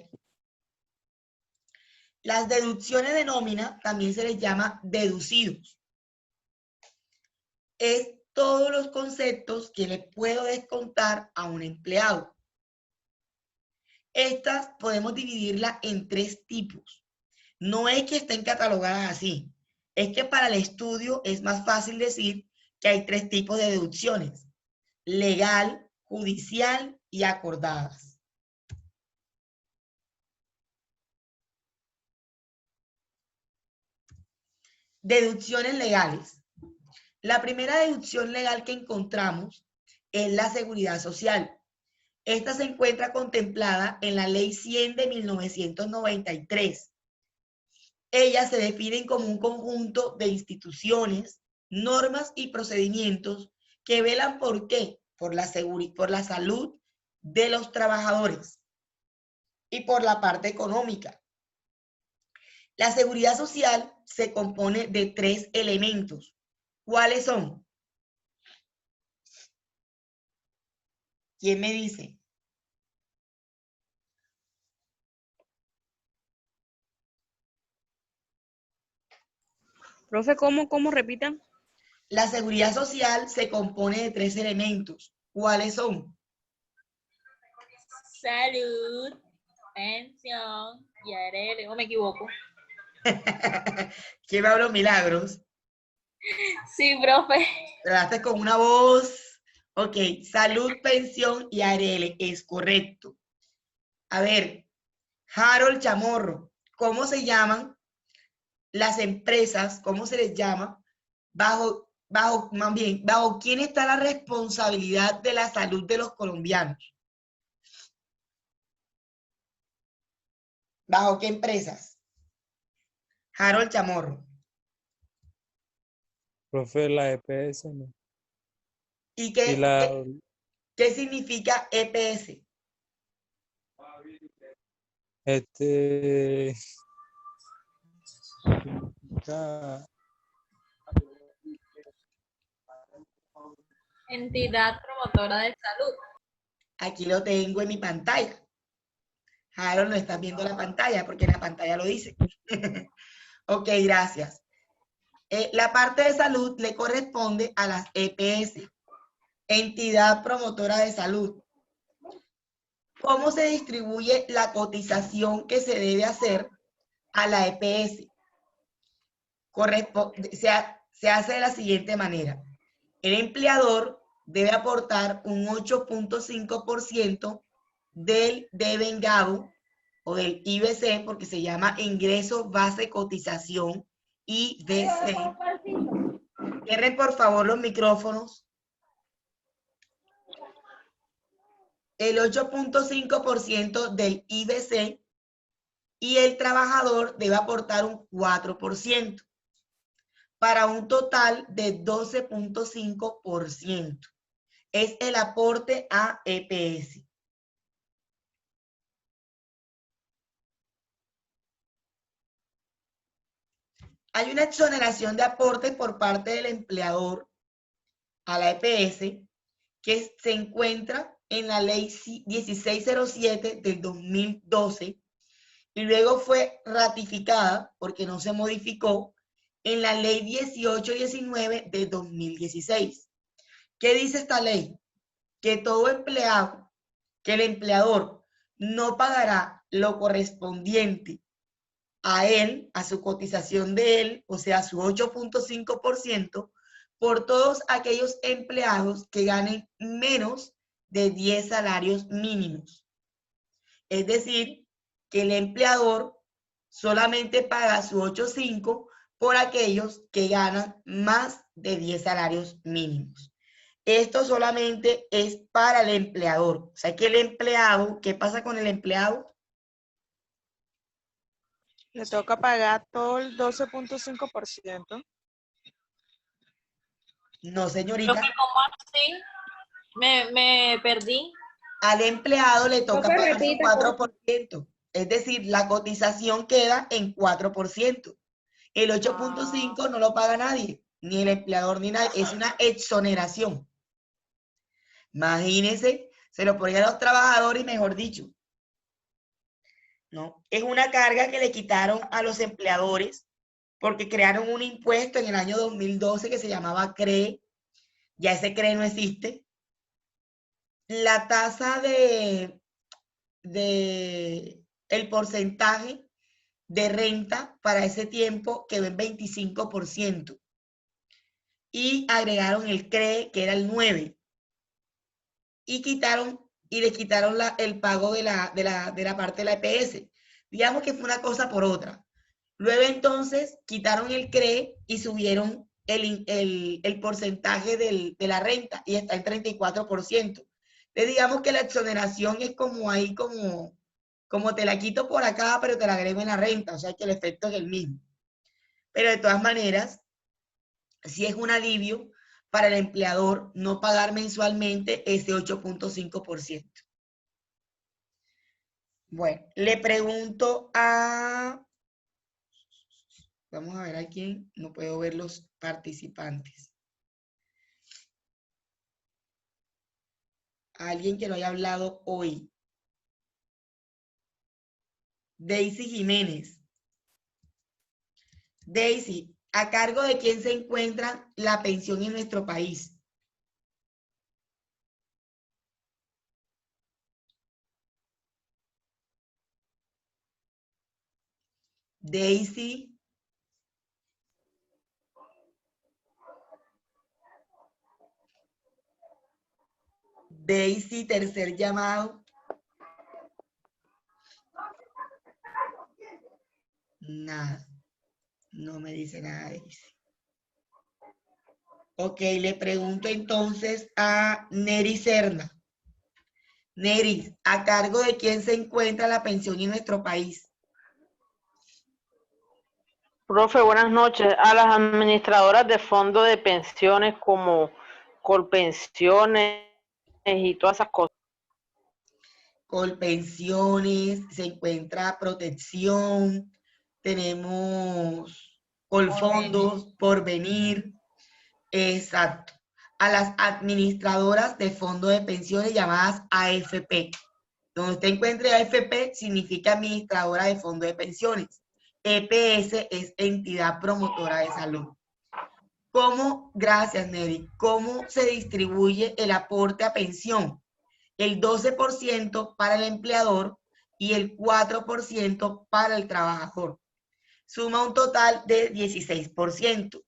S1: Las deducciones de nómina también se les llama deducidos. Es todos los conceptos que le puedo descontar a un empleado. Estas podemos dividirlas en 3 tipos. No es que estén catalogadas así. Es que para el estudio es más fácil decir que hay 3 tipos de deducciones: legal, judicial y acordadas. Deducciones legales. La primera deducción legal que encontramos es la seguridad social. Esta se encuentra contemplada en la Ley 100 de 1993. Ellas se definen como un conjunto de instituciones, normas y procedimientos que velan ¿por qué? Por la salud de los trabajadores y por la parte económica. La seguridad social se compone de 3 elementos. ¿Cuáles son? ¿Quién me dice?
S12: Profe, ¿cómo repitan?
S1: La seguridad social se compone de 3 elementos. ¿Cuáles son?
S4: Salud, pensión y ARL, ¿o me equivoco?
S1: ¿Quién me habló milagros?
S4: Sí, profe.
S1: Trataste con una voz. Ok, salud, pensión y ARL, es correcto. A ver, Harold Chamorro, ¿cómo se llaman las empresas? ¿Cómo se les llama? Bajo quién está la responsabilidad de la salud de los colombianos. ¿Bajo qué empresas? Harold Chamorro.
S11: Profe, la EPS, ¿no?
S1: ¿Y qué significa EPS?
S4: Entidad promotora de salud.
S1: Aquí lo tengo en mi pantalla. Harold, no estás viendo la pantalla porque la pantalla lo dice. Ok, gracias. La parte de salud le corresponde a las EPS, Entidad Promotora de Salud. ¿Cómo se distribuye la cotización que se debe hacer a la EPS? se hace de la siguiente manera. El empleador debe aportar un 8.5% del devengado o del IBC, porque se llama ingreso base cotización, IBC. Cierren por favor los micrófonos. El 8.5% del IBC y el trabajador debe aportar un 4%. Para un total de 12.5%. Es el aporte a EPS. Hay una exoneración de aportes por parte del empleador a la EPS que se encuentra en la ley 1607 del 2012 y luego fue ratificada porque no se modificó en la ley 1819 de 2016. ¿Qué dice esta ley? Que todo empleado, que el empleador no pagará lo correspondiente a él, a su cotización de él, o sea, su 8.5%, por todos aquellos empleados que ganen menos de 10 salarios mínimos. Es decir, que el empleador solamente paga su 8.5% por aquellos que ganan más de 10 salarios mínimos. Esto solamente es para el empleador. O sea que el empleado, ¿qué pasa con el empleado?
S3: Le toca pagar todo el 12.5%.
S1: No, señorita.
S4: ¿Cómo así? Me perdí.
S1: Al empleado le toca pagar su 4%. Es decir, la cotización queda en 4%. El 8.5% no lo paga nadie, ni el empleador ni nadie. Es una exoneración. Imagínense, se lo ponen a los trabajadores y mejor dicho. ¿No? Es una carga que le quitaron a los empleadores porque crearon un impuesto en el año 2012 que se llamaba CRE. Ya ese CRE no existe. La tasa el porcentaje de renta para ese tiempo quedó en 25%. Y agregaron el CRE, que era el 9%. Y le quitaron el pago de la parte de la EPS. Digamos que fue una cosa por otra. Luego entonces quitaron el CRE y subieron el porcentaje de la renta y está en 34%. Entonces digamos que la exoneración es como ahí, como te la quito por acá, pero te la agrego en la renta. O sea que el efecto es el mismo. Pero de todas maneras, sí es un alivio para el empleador no pagar mensualmente ese 8.5%. Bueno, le pregunto a... Vamos a ver a quién. No puedo ver los participantes. A alguien que no haya hablado hoy. Daisy Jiménez. Daisy, ¿a cargo de quién se encuentra la pensión en nuestro país? Daisy. Daisy, tercer llamado. Nada. No me dice nada Daisy. Ok, le pregunto entonces a Neri Serna. Neri, ¿a cargo de quién se encuentra la pensión en nuestro país?
S13: Profe, buenas noches. A las administradoras de fondos de pensiones como Colpensiones y todas esas cosas.
S1: Colpensiones, se encuentra Protección, tenemos Colfondos, Porvenir, exacto. A las administradoras de fondos de pensiones llamadas AFP. Donde usted encuentre AFP significa administradora de fondos de pensiones. EPS es entidad promotora de salud. ¿Cómo, gracias Neri, cómo se distribuye el aporte a pensión? El 12% para el empleador y el 4% para el trabajador. Suma un total de 16%.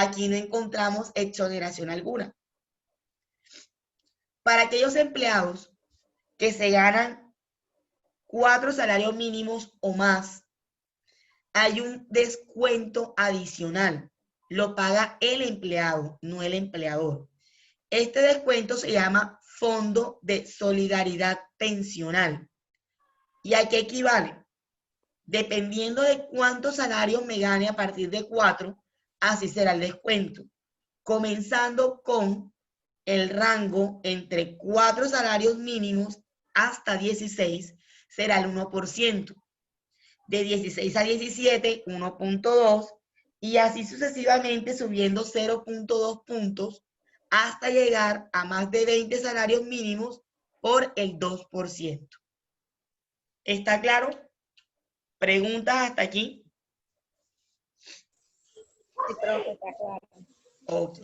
S1: aquí no encontramos exoneración alguna. Para aquellos empleados que se ganan 4 salarios mínimos o más, hay un descuento adicional. Lo paga el empleado, no el empleador. Este descuento se llama Fondo de Solidaridad Pensional. ¿Y a qué equivale? Dependiendo de cuántos salarios me gane a partir de 4, así será el descuento. Comenzando con el rango entre 4 salarios mínimos hasta 16, será el 1%. De 16 a 17, 1.2, y así sucesivamente subiendo 0.2 puntos hasta llegar a más de 20 salarios mínimos por el 2%. ¿Está claro? ¿Preguntas hasta aquí?
S9: Sí, profe, está claro.
S1: Ok.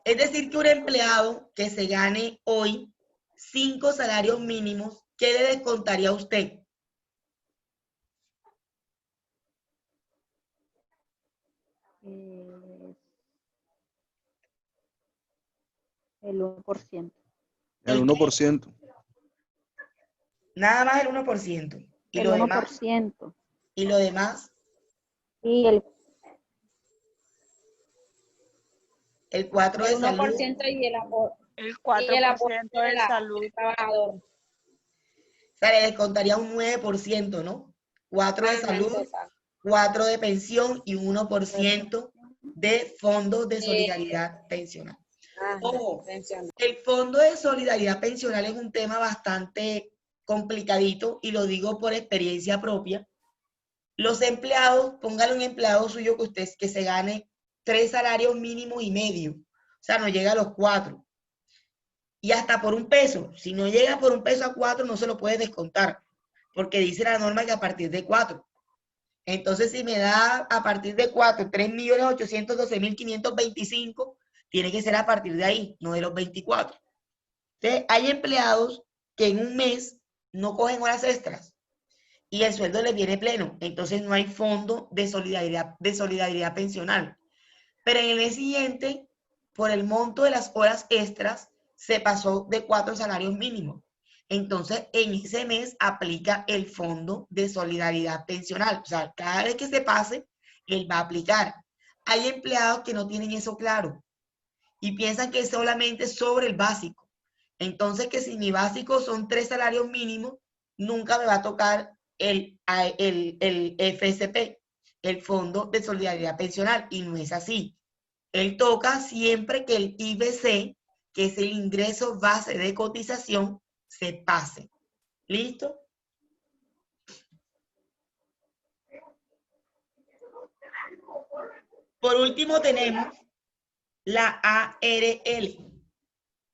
S1: Es decir, que un empleado que se gane hoy 5 salarios mínimos, ¿qué le descontaría a usted?
S9: El 1%.
S7: El 1%.
S1: Nada más el 1%. ¿Y
S9: El
S1: lo demás?
S9: 1%.
S1: ¿Y lo demás?
S9: Y el
S1: 4% de salud.
S6: 1% y el aporte.
S3: El 4% de salud.
S6: Trabajador.
S1: O sea, le descontaría un 9%, ¿no? 4 de salud, 4 de pensión y 1% de fondos de solidaridad pensional. Ojo, el fondo de solidaridad pensional es un tema bastante complicadito y lo digo por experiencia propia. Los empleados, póngale un empleado suyo que se gane 3 salarios mínimos y medio, o sea, no llega a los 4. Y hasta por un peso, si no llega por un peso a 4, no se lo puede descontar, porque dice la norma que a partir de 4. Entonces, si me da a partir de 4, 3.812.525, tiene que ser a partir de ahí, no de los 24. Entonces, hay empleados que en un mes no cogen horas extras y el sueldo les viene pleno. Entonces, no hay fondo de solidaridad pensional. Pero en el mes siguiente, por el monto de las horas extras, se pasó de 4 salarios mínimos. Entonces, en ese mes aplica el fondo de solidaridad pensional. O sea, cada vez que se pase, él va a aplicar. Hay empleados que no tienen eso claro y piensan que es solamente sobre el básico. Entonces, que si mi básico son 3 salarios mínimos, nunca me va a tocar el FSP, el Fondo de Solidaridad Pensional, y no es así. Él toca siempre que el IBC, que es el ingreso base de cotización, se pase. ¿Listo? Por último tenemos la ARL,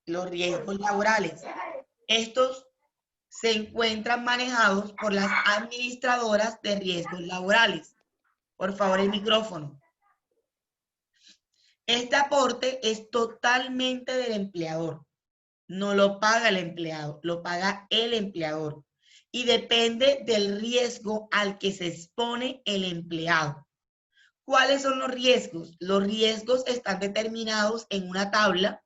S1: los riesgos laborales. Estos se encuentran manejados por las administradoras de riesgos laborales. Por favor, el micrófono. Este aporte es totalmente del empleador. No lo paga el empleado, lo paga el empleador. Y depende del riesgo al que se expone el empleado. ¿Cuáles son los riesgos? Los riesgos están determinados en una tabla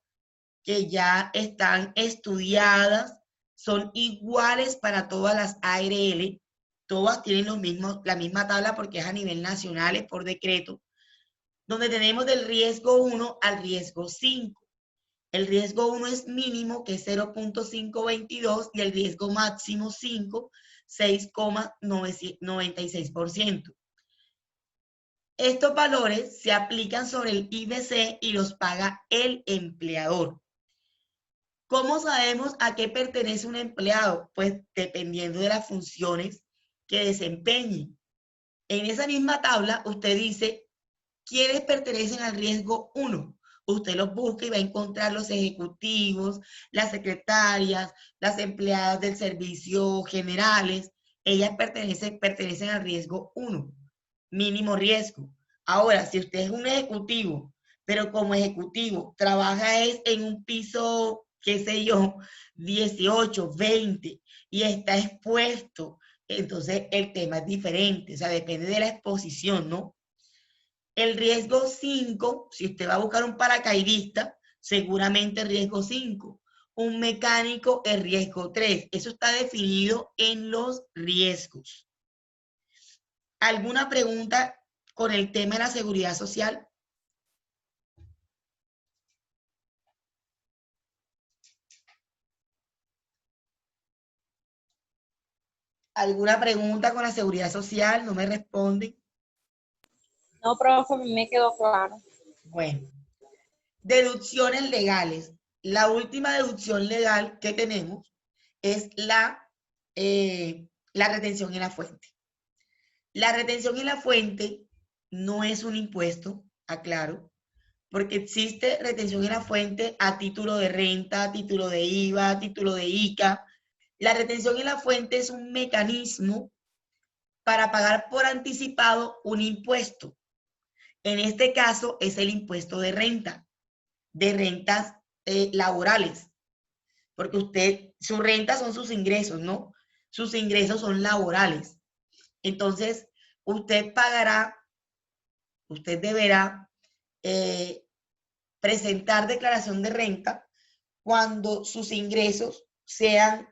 S1: que ya están estudiadas, son iguales para todas las ARL, todas tienen la misma tabla porque es a nivel nacional, es por decreto, donde tenemos del riesgo 1 al riesgo 5. El riesgo 1 es mínimo, que es 0.522, y el riesgo máximo 5, 6,96%. Estos valores se aplican sobre el IBC y los paga el empleador. ¿Cómo sabemos a qué pertenece un empleado? Pues dependiendo de las funciones que desempeñe. En esa misma tabla usted dice quiénes pertenecen al riesgo 1. Usted los busca y va a encontrar los ejecutivos, las secretarias, las empleadas del servicio generales. Ellas pertenecen al riesgo 1, mínimo riesgo. Ahora, si usted es un ejecutivo, pero como ejecutivo trabaja en un piso, qué sé yo, 18, 20, y está expuesto, entonces el tema es diferente. O sea, depende de la exposición, ¿no? El riesgo 5, si usted va a buscar un paracaidista, seguramente riesgo 5. Un mecánico es riesgo 3. Eso está definido en los riesgos. ¿Alguna pregunta con el tema de la seguridad social? ¿Alguna pregunta con la seguridad social? ¿No me responden?
S6: No, profe, me quedó claro.
S1: Bueno, deducciones legales. La última deducción legal que tenemos es la retención en la fuente. La retención en la fuente no es un impuesto, aclaro, porque existe retención en la fuente a título de renta, a título de IVA, a título de ICA. La retención en la fuente es un mecanismo para pagar por anticipado un impuesto. En este caso es el impuesto de renta, de rentas laborales, porque su renta son sus ingresos, ¿no? Sus ingresos son laborales. Entonces, usted deberá presentar declaración de renta cuando sus ingresos sean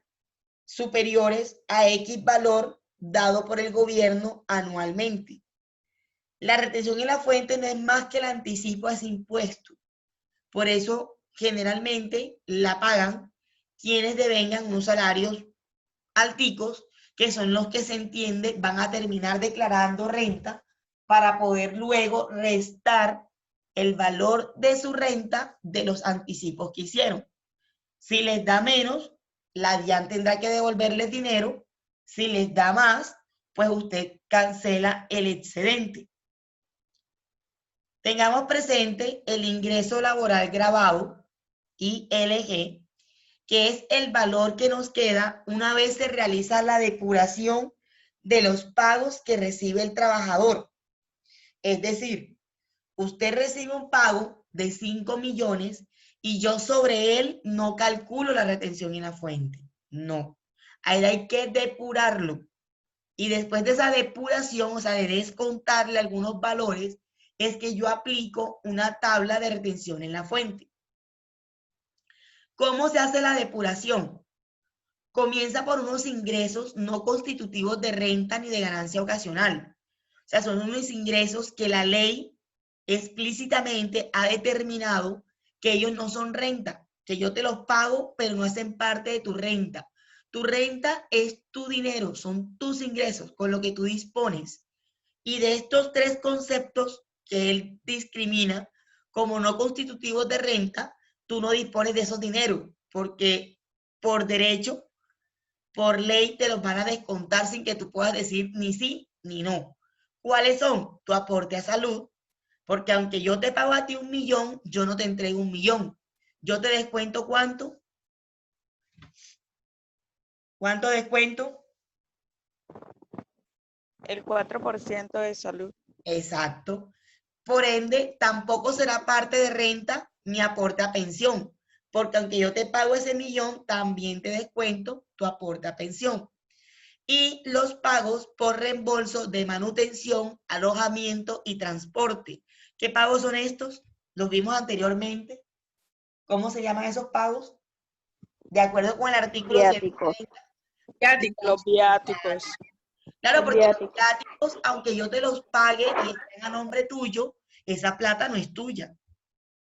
S1: superiores a X valor dado por el gobierno anualmente. La retención en la fuente no es más que el anticipo a ese impuesto. Por eso, generalmente, la pagan quienes devengan unos salarios alticos, que son los que se entiende van a terminar declarando renta para poder luego restar el valor de su renta de los anticipos que hicieron. Si les da menos, la DIAN tendrá que devolverles dinero. Si les da más, pues usted cancela el excedente. Tengamos presente el ingreso laboral gravado, ILG, que es el valor que nos queda una vez se realiza la depuración de los pagos que recibe el trabajador. Es decir, usted recibe un pago de 5 millones y yo sobre él no calculo la retención en la fuente. No. Ahí hay que depurarlo. Y después de esa depuración, o sea, de descontarle algunos valores, es que yo aplico una tabla de retención en la fuente. ¿Cómo se hace la depuración? Comienza por unos ingresos no constitutivos de renta ni de ganancia ocasional. O sea, son unos ingresos que la ley explícitamente ha determinado que ellos no son renta, que yo te los pago, pero no hacen parte de tu renta. Tu renta es tu dinero, son tus ingresos con lo que tú dispones. Y de estos tres conceptos que él discrimina como no constitutivos de renta, tú no dispones de esos dineros, porque por derecho, por ley, te los van a descontar sin que tú puedas decir ni sí ni no. ¿Cuáles son? Tu aporte a salud, porque aunque yo te pago a ti 1 millón, yo no te entrego 1 millón. Yo te descuento ¿cuánto? ¿Cuánto descuento?
S3: El 4% de salud.
S1: Exacto. Por ende, tampoco será parte de renta ni aporte a pensión, porque aunque yo te pago ese 1 millón, también te descuento tu aporte a pensión. Y los pagos por reembolso de manutención, alojamiento y transporte. ¿Qué pagos son estos? Los vimos anteriormente. ¿Cómo se llaman esos pagos? De acuerdo con el artículo 130.
S3: Los viáticos.
S1: Claro, porque los viáticos, aunque yo te los pague y estén a nombre tuyo, esa plata no es tuya.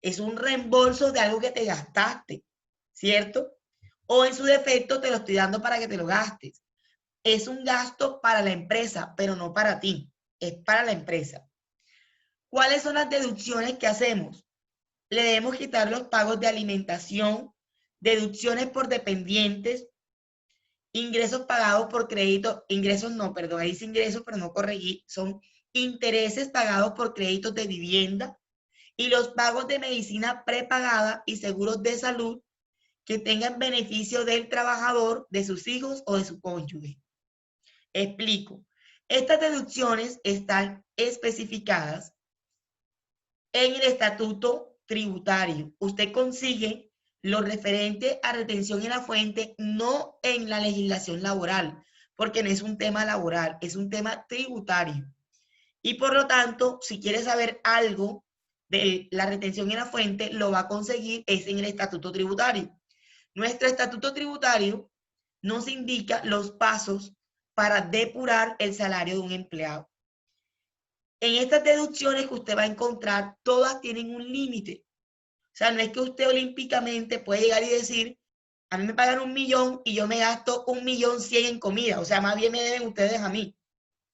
S1: Es un reembolso de algo que te gastaste, ¿cierto? O en su defecto te lo estoy dando para que te lo gastes. Es un gasto para la empresa, pero no para ti. Es para la empresa. ¿Cuáles son las deducciones que hacemos? Le debemos quitar los pagos de alimentación, deducciones por dependientes, ingresos pagados por crédito, ingresos no, perdón, ahí dice ingresos, pero no corregí, son intereses pagados por créditos de vivienda y los pagos de medicina prepagada y seguros de salud que tengan beneficio del trabajador, de sus hijos o de su cónyuge. Explico. Estas deducciones están especificadas en el estatuto tributario. Usted consigue lo referente a retención en la fuente, no en la legislación laboral, porque no es un tema laboral, es un tema tributario. Y por lo tanto, si quiere saber algo de la retención en la fuente, lo va a conseguir es en el estatuto tributario. Nuestro estatuto tributario nos indica los pasos para depurar el salario de un empleado. En estas deducciones que usted va a encontrar, todas tienen un límite. O sea, no es que usted olímpicamente puede llegar y decir, a mí me pagan 1 millón y yo me gasto 1.100.000 en comida. O sea, más bien me deben ustedes a mí.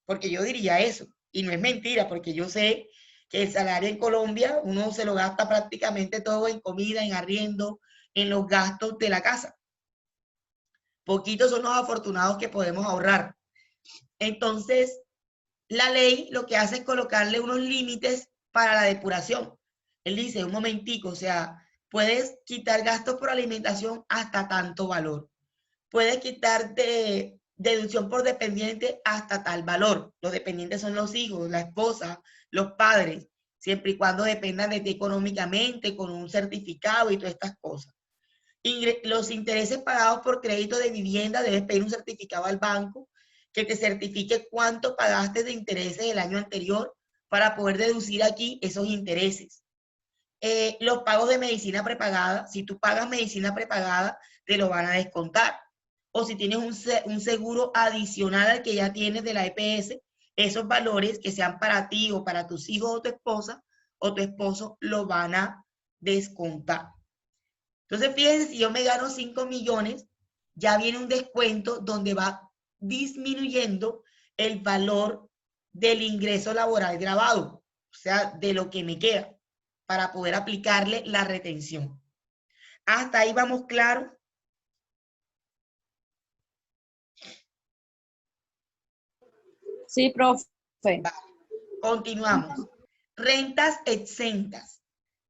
S1: Porque yo diría eso. Y no es mentira, porque yo sé que el salario en Colombia, uno se lo gasta prácticamente todo en comida, en arriendo, en los gastos de la casa. Poquitos son los afortunados que podemos ahorrar. Entonces, la ley lo que hace es colocarle unos límites para la depuración. Él dice, un momentico, o sea, puedes quitar gastos por alimentación hasta tanto valor. Puedes quitar de deducción por dependiente hasta tal valor. Los dependientes son los hijos, la esposa, los padres, siempre y cuando dependan de ti económicamente, con un certificado y todas estas cosas. Los intereses pagados por crédito de vivienda, debes pedir un certificado al banco que te certifique cuánto pagaste de intereses el año anterior para poder deducir aquí esos intereses. Los pagos de medicina prepagada, si tú pagas medicina prepagada, te lo van a descontar. O si tienes un seguro adicional al que ya tienes de la EPS, esos valores que sean para ti o para tus hijos o tu esposa o tu esposo lo van a descontar. Entonces, fíjense, si yo me gano 5 millones, ya viene un descuento donde va disminuyendo el valor del ingreso laboral grabado, o sea, de lo que me queda, para poder aplicarle la retención. ¿Hasta ahí vamos claro?
S6: Sí, profe.
S1: Vale. Continuamos. Rentas exentas.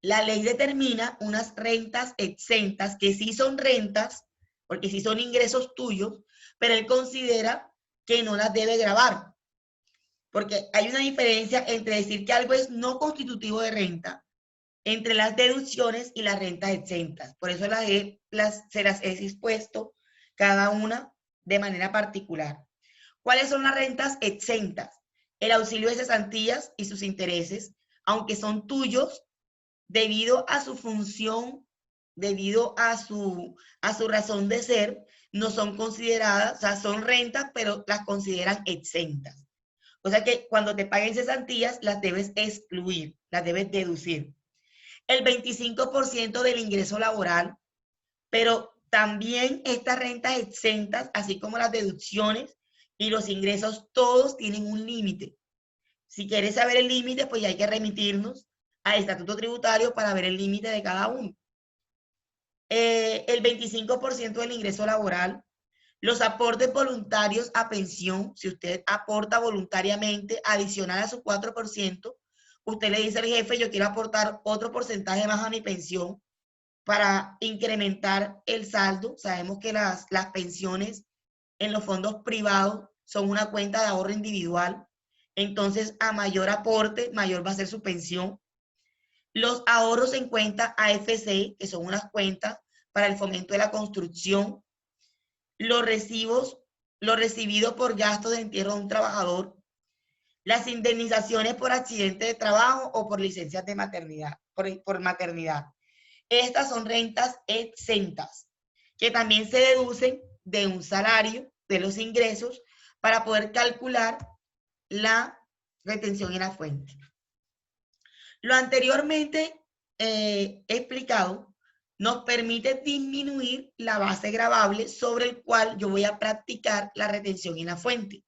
S1: La ley determina unas rentas exentas que sí son rentas, porque sí son ingresos tuyos, pero él considera que no las debe gravar. Porque hay una diferencia entre decir que algo es no constitutivo de renta, entre las deducciones y las rentas exentas. Por eso se las he expuesto cada una de manera particular. ¿Cuáles son las rentas exentas? El auxilio de cesantías y sus intereses, aunque son tuyos, debido a su función, debido a su razón de ser, no son consideradas, o sea, son rentas, pero las consideran exentas. O sea que cuando te paguen cesantías, las debes excluir, las debes deducir. El 25% del ingreso laboral, pero también estas rentas exentas, así como las deducciones y los ingresos, todos tienen un límite. Si quieres saber el límite, pues ya hay que remitirnos al estatuto tributario para ver el límite de cada uno. El 25% del ingreso laboral, los aportes voluntarios a pensión, si usted aporta voluntariamente adicional a su 4%, usted le dice al jefe, yo quiero aportar otro porcentaje más a mi pensión para incrementar el saldo. Sabemos que las pensiones en los fondos privados son una cuenta de ahorro individual, entonces a mayor aporte, mayor va a ser su pensión. Los ahorros en cuenta AFC, que son unas cuentas para el fomento de la construcción. Los recibidos por gastos de entierro de un trabajador. Las indemnizaciones por accidente de trabajo o por licencias de maternidad, por maternidad. Estas son rentas exentas, que también se deducen de un salario, de los ingresos, para poder calcular la retención en la fuente. Lo anteriormente explicado nos permite disminuir la base gravable sobre el cual yo voy a practicar la retención en la fuente.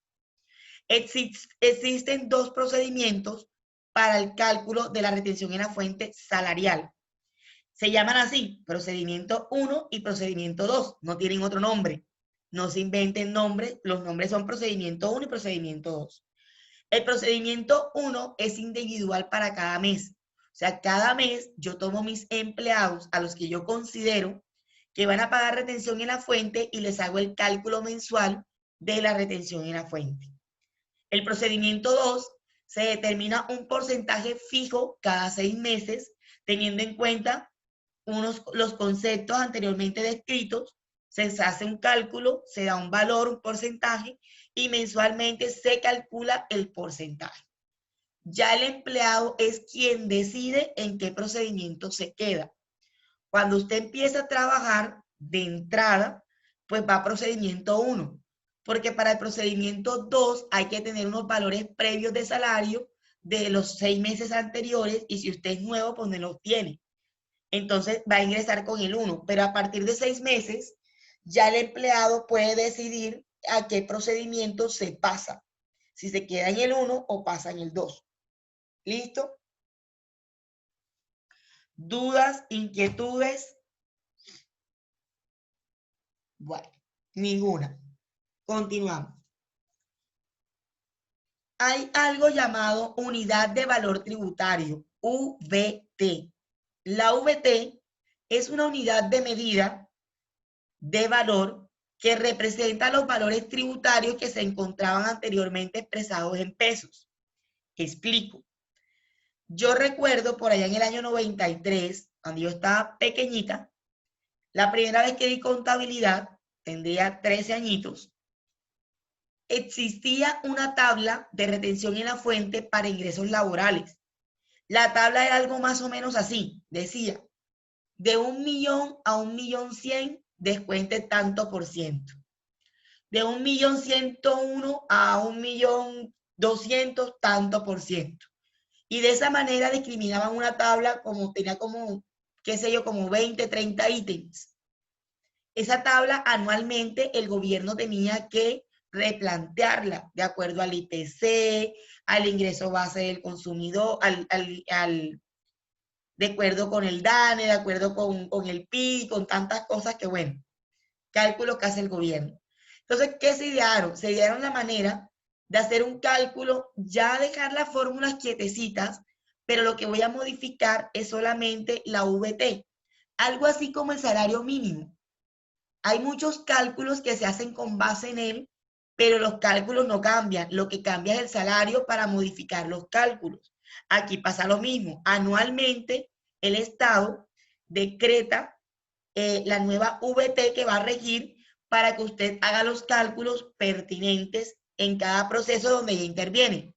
S1: Existen dos procedimientos para el cálculo de la retención en la fuente salarial. Se llaman así, procedimiento 1 y procedimiento 2. No tienen otro nombre. No se inventen nombres. Los nombres son procedimiento 1 y procedimiento 2. El procedimiento 1 es individual para cada mes. O sea, cada mes yo tomo mis empleados a los que yo considero que van a pagar retención en la fuente y les hago el cálculo mensual de la retención en la fuente. El procedimiento 2 se determina un porcentaje fijo cada 6 meses, teniendo en cuenta los conceptos anteriormente descritos. Se hace un cálculo, se da un valor, un porcentaje, y mensualmente se calcula el porcentaje. ya el empleado es quien decide en qué procedimiento se queda. Cuando usted empieza a trabajar de entrada, pues va a procedimiento 1, porque para el procedimiento 2 hay que tener unos valores previos de salario de los 6 meses anteriores, y si usted es nuevo, pues no los tiene. Entonces va a ingresar con el 1, pero a partir de 6 meses, ya el empleado puede decidir a qué procedimiento se pasa, si se queda en el 1 o pasa en el 2. ¿Listo? ¿Dudas, inquietudes? Bueno, ninguna. Continuamos. Hay algo llamado unidad de valor tributario, UVT. La VT es una unidad de medida de valor que representa los valores tributarios que se encontraban anteriormente expresados en pesos. Explico. Yo recuerdo por allá en el año 93, cuando yo estaba pequeñita, la primera vez que di contabilidad, tendría 13 añitos, existía una tabla de retención en la fuente para ingresos laborales. La tabla era algo más o menos así, decía, de 1.000.000 a 1.100.000 descuente tanto por ciento. De 1.101.000 a 1.200.000 tanto por ciento. Y de esa manera discriminaban una tabla como, tenía como, qué sé yo, como 20, 30 ítems. Esa tabla anualmente el gobierno tenía que replantearla de acuerdo al IPC, al ingreso base del consumidor, de acuerdo con el DANE, de acuerdo con el PIB, con tantas cosas que, bueno, cálculos que hace el gobierno. Entonces, ¿qué se idearon? Se idearon la manera de hacer un cálculo, ya dejar las fórmulas quietecitas, pero lo que voy a modificar es solamente la VT, algo así como el salario mínimo. Hay muchos cálculos que se hacen con base en él, pero los cálculos no cambian. Lo que cambia es el salario para modificar los cálculos. Aquí pasa lo mismo. Anualmente, el Estado decreta la nueva VT que va a regir para que usted haga los cálculos pertinentes en cada proceso donde ella interviene.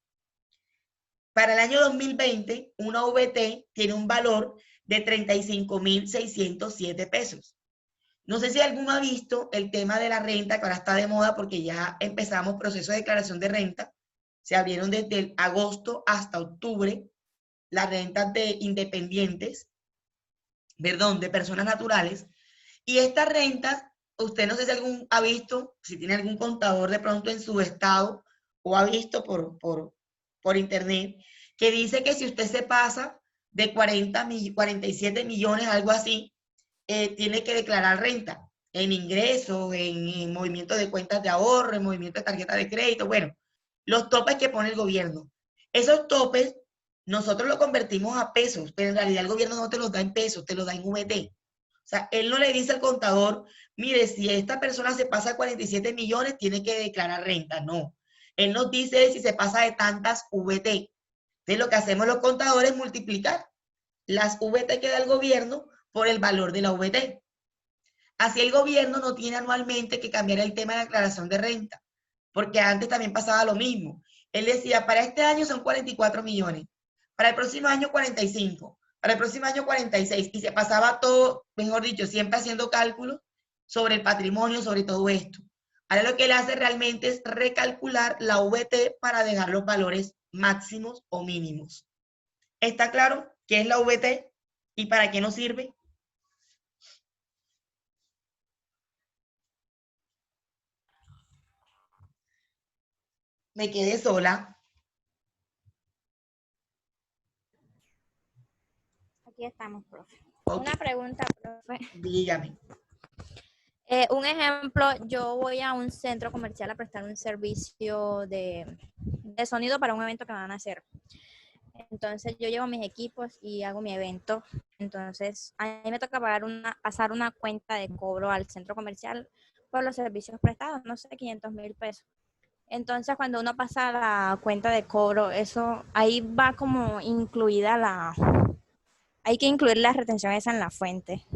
S1: Para el año 2020, una VT tiene un valor de 35.607 pesos. No sé si alguno ha visto el tema de la renta, que ahora está de moda porque ya empezamos proceso de declaración de renta. Se abrieron desde agosto hasta octubre las rentas de independientes, perdón, de personas naturales. Y estas rentas, usted no sé si algún ha visto, si tiene algún contador de pronto en su estado o ha visto por internet, que dice que si usted se pasa de 47 millones, algo así, tiene que declarar renta en ingresos, en movimiento de cuentas de ahorro, en movimiento de tarjeta de crédito, bueno, los topes que pone el gobierno. Esos topes nosotros los convertimos a pesos, pero en realidad el gobierno no te los da en pesos, te los da en VT. O sea, él no le dice al contador, mire, si esta persona se pasa a 47 millones, tiene que declarar renta. No. Él nos dice si se pasa de tantas VT. Entonces, lo que hacemos los contadores es multiplicar las VT que da el gobierno por el valor de la VT. Así el gobierno no tiene anualmente que cambiar el tema de la declaración de renta, porque antes también pasaba lo mismo. Él decía, para este año son 44 millones, para el próximo año 45, para el próximo año 46, y se pasaba todo, mejor dicho, siempre haciendo cálculos sobre el patrimonio, sobre todo esto. Ahora lo que él hace realmente es recalcular la VT para dejar los valores máximos o mínimos. ¿Está claro qué es la VT y para qué nos sirve? Me quedé sola.
S8: Aquí estamos, profe.
S1: Okay.
S8: Una pregunta, profe.
S1: Dígame.
S8: Un ejemplo, yo voy a un centro comercial a prestar un servicio de sonido para un evento que van a hacer. Entonces yo llevo mis equipos y hago mi evento. Entonces a mí me toca pasar una cuenta de cobro al centro comercial por los servicios prestados, no sé, 500.000 pesos. Entonces cuando uno pasa la cuenta de cobro, eso ahí va como incluida hay que incluir la retención esa en la fuente.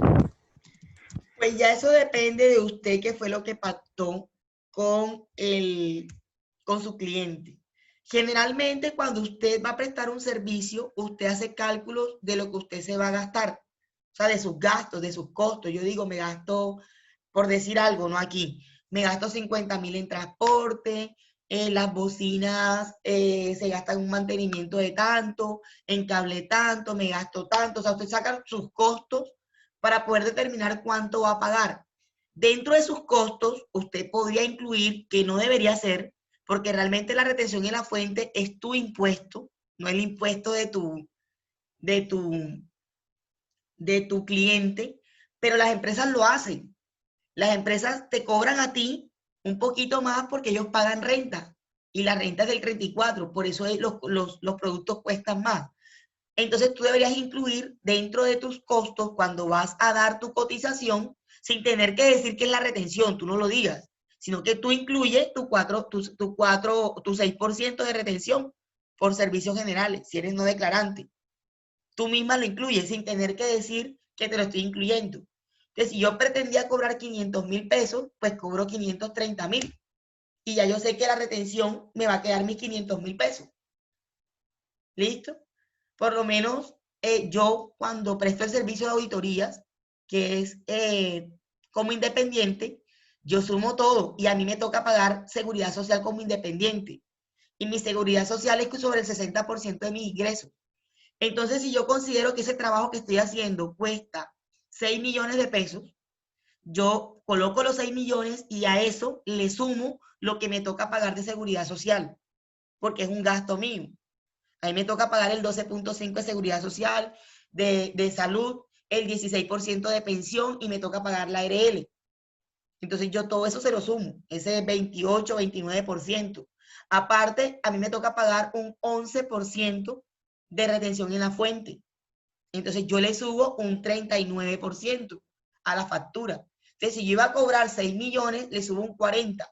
S1: Pues ya eso depende de usted, qué fue lo que pactó con su cliente. Generalmente, cuando usted va a prestar un servicio, usted hace cálculos de lo que usted se va a gastar, o sea, de sus gastos, de sus costos. Yo digo, me gasto, por decir algo, no aquí, me gasto 50.000 en transporte, las bocinas se gastan un mantenimiento de tanto, en cable tanto, me gasto tanto. O sea, usted saca sus costos para poder determinar cuánto va a pagar. Dentro de sus costos, usted podría incluir, que no debería ser, porque realmente la retención en la fuente es tu impuesto, no el impuesto de tu cliente, pero las empresas lo hacen. Las empresas te cobran a ti un poquito más porque ellos pagan renta, y la renta es del 34, por eso los productos cuestan más. Entonces tú deberías incluir dentro de tus costos, cuando vas a dar tu cotización, sin tener que decir que es la retención, tú no lo digas, sino que tú incluyes tu 6% de retención por servicios generales, si eres no declarante. Tú misma lo incluyes sin tener que decir que te lo estoy incluyendo. Entonces, si yo pretendía cobrar 500.000 pesos, pues cobro 530.000. Y ya yo sé que la retención me va a quedar mis 500.000 pesos. ¿Listo? Por lo menos yo, cuando presto el servicio de auditorías, que es como independiente, yo sumo todo y a mí me toca pagar seguridad social como independiente. Y mi seguridad social es sobre el 60% de mis ingresos. Entonces, si yo considero que ese trabajo que estoy haciendo cuesta 6 millones de pesos, yo coloco los 6 millones y a eso le sumo lo que me toca pagar de seguridad social, porque es un gasto mío. A mí me toca pagar el 12.5 de seguridad social, de salud, el 16% de pensión y me toca pagar la ARL. Entonces yo todo eso se lo sumo, ese 28, 29%. Aparte, a mí me toca pagar un 11% de retención en la fuente. Entonces yo le subo un 39% a la factura. Entonces si yo iba a cobrar 6 millones, le subo un 40.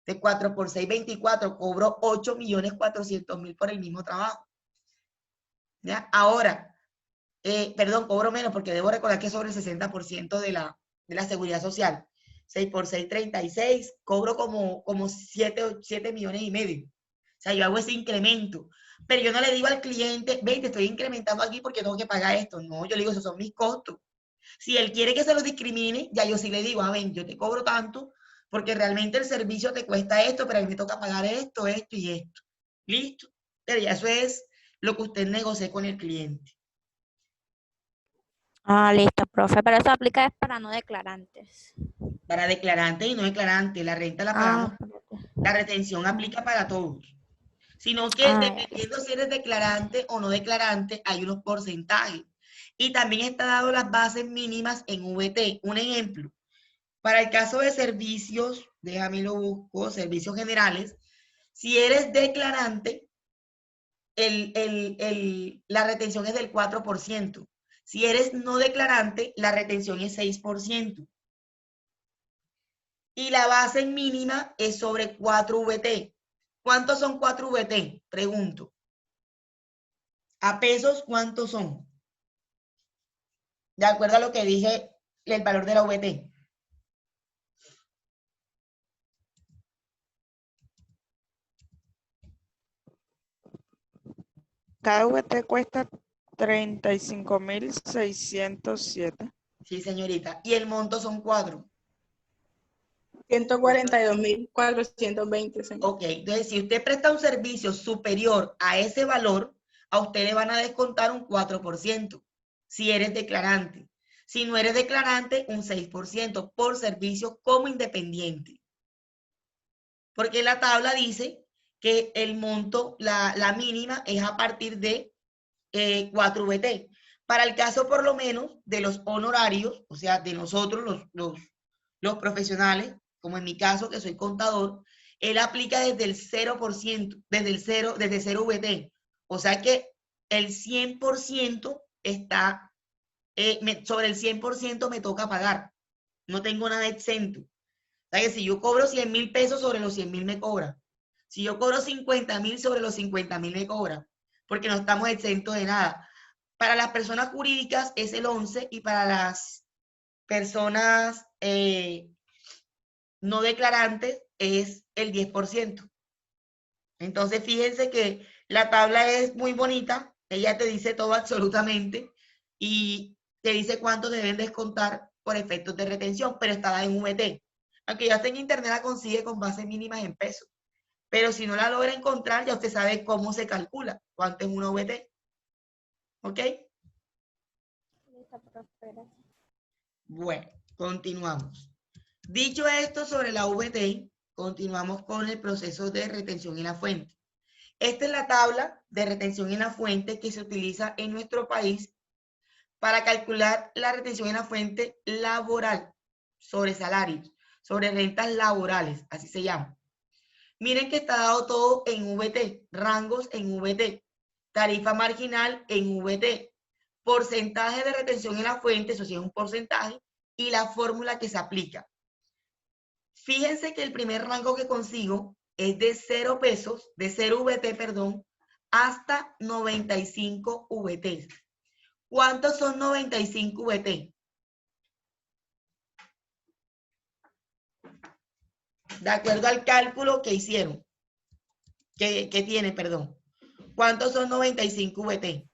S1: De 4 por 6, 24, cobro 8.400.000 por el mismo trabajo. ¿Ya? Ahora, perdón, cobro menos porque debo recordar que es sobre el 60% de la seguridad social. 6 por 6, 36, cobro como 7 millones y medio. O sea, yo hago ese incremento. Pero yo no le digo al cliente, ve, te estoy incrementando aquí porque tengo que pagar esto. No, yo le digo, esos son mis costos. Si él quiere que se los discrimine, ya yo sí le digo, ven, yo te cobro tanto porque realmente el servicio te cuesta esto, pero a mí me toca pagar esto, esto y esto. ¿Listo? Pero ya eso es lo que usted negocie con el cliente.
S8: Ah, listo, profe. Pero eso aplica es para no declarantes.
S1: Para declarantes y no declarantes, la renta la pagamos. La retención aplica para todos. Sino que dependiendo si eres declarante o no declarante, hay unos porcentajes. Y también está dado las bases mínimas en VT. Un ejemplo, para el caso de servicios, déjame lo busco, servicios generales, si eres declarante, la retención es del 4%. Si eres no declarante, la retención es 6%. Y la base mínima es sobre 4 VT. ¿Cuántos son 4 VT? Pregunto. ¿A pesos cuántos son? De acuerdo a lo que dije, el valor de la VT.
S14: Cada VT cuesta 35.607.
S1: Sí, señorita. ¿Y el monto son 4?
S5: 142.420.
S1: Ok, entonces si usted presta un servicio superior a ese valor, a usted le van a descontar un 4%, si eres declarante. Si no eres declarante, un 6% por servicio como independiente. Porque la tabla dice que el monto, la mínima, es a partir de 4 VT. Para el caso, por lo menos, de los honorarios, o sea, de nosotros, los profesionales, como en mi caso, que soy contador, él aplica desde el 0%, desde 0 VT. O sea que el 100% está, sobre el 100% me toca pagar. No tengo nada exento. O sea que si yo cobro 100.000 pesos, sobre los 100.000 me cobra. Si yo cobro 50.000, sobre los 50.000 me cobra. Porque no estamos exentos de nada. Para las personas jurídicas es el 11% y para las personas no declarantes es el 10%. Entonces, fíjense que la tabla es muy bonita, ella te dice todo absolutamente y te dice cuánto deben descontar por efectos de retención, pero está en VT. Aunque ya esté en internet, la consigue con bases mínimas en pesos. Pero si no la logra encontrar, ya usted sabe cómo se calcula, cuánto es una VT. ¿Ok? Bueno, continuamos. Dicho esto sobre la VT, continuamos con el proceso de retención en la fuente. Esta es la tabla de retención en la fuente que se utiliza en nuestro país para calcular la retención en la fuente laboral sobre salarios, sobre rentas laborales, así se llama. Miren que está dado todo en VT, rangos en VT, tarifa marginal en VT, porcentaje de retención en la fuente, eso sí es un porcentaje, y la fórmula que se aplica. Fíjense que el primer rango que consigo es de 0 pesos, de 0 VT, perdón, hasta 95 VT. ¿Cuántos son 95 VT? De acuerdo al cálculo que hicieron, que tiene, perdón. ¿Cuántos son 95 VT?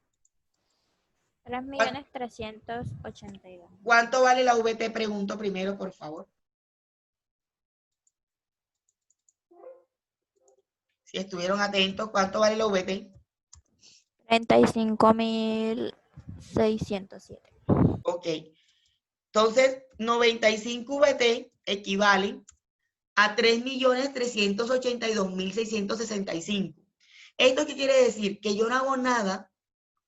S8: 3.382.000.
S1: ¿Cuánto vale la VT? Pregunto primero, por favor. Si estuvieron atentos, ¿cuánto vale la VT?
S8: 35.607.
S1: Ok. Entonces, 95 VT equivale a 3.382.665. ¿Esto qué quiere decir? Que yo no hago nada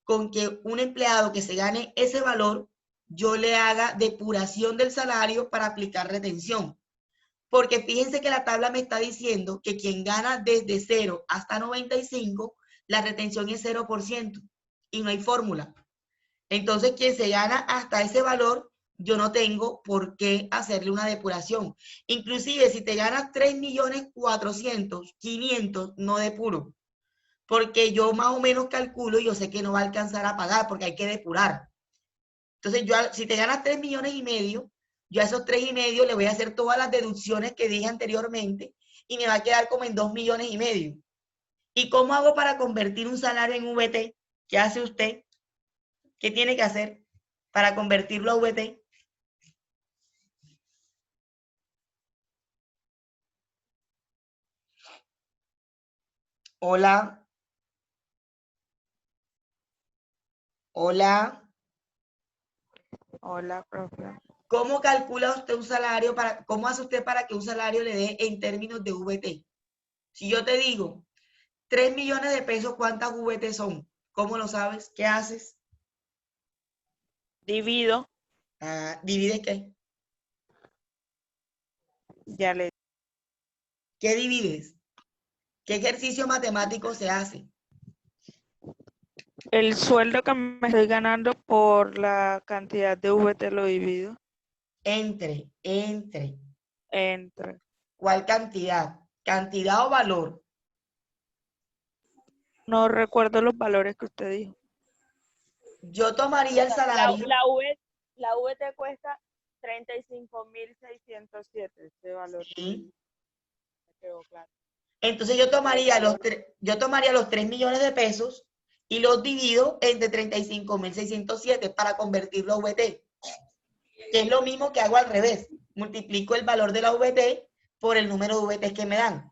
S1: con que un empleado que se gane ese valor, yo le haga depuración del salario para aplicar retención. Porque fíjense que la tabla me está diciendo que quien gana desde 0 hasta 95, la retención es 0% y no hay fórmula. Entonces, quien se gana hasta ese valor, yo no tengo por qué hacerle una depuración. Inclusive, si te ganas 3.400.000, 500, no depuro. Porque yo más o menos calculo y yo sé que no va a alcanzar a pagar porque hay que depurar. Entonces, si te ganas 3,5 millones, yo a esos 3,5 millones le voy a hacer todas las deducciones que dije anteriormente y me va a quedar como en 2,5 millones. ¿Y cómo hago para convertir un salario en VT? ¿Qué hace usted? ¿Qué tiene que hacer para convertirlo a VT? Hola. Hola.
S14: Hola, profe.
S1: ¿Cómo calcula usted un salario cómo hace usted para que un salario le dé en términos de VT? Si yo te digo 3 millones de pesos, ¿cuántas VT son? ¿Cómo lo sabes? ¿Qué haces?
S14: Divido.
S1: ¿Divides qué?
S14: Ya le.
S1: ¿Qué divides? ¿Qué ejercicio matemático se hace?
S14: El sueldo que me estoy ganando por la cantidad de VT lo divido.
S1: Entre.
S14: ¿Cuál
S1: cantidad? ¿Cantidad o valor?
S14: No recuerdo los valores que usted dijo.
S1: Yo tomaría el salario.
S3: La VT cuesta 35.607, ese valor.
S1: Sí.
S3: Me quedó claro.
S1: Entonces yo tomaría los 3 millones de pesos y los divido entre 35.607 para convertirlo a VT. Que es lo mismo que hago al revés. Multiplico el valor de la VT por el número de VT que me dan.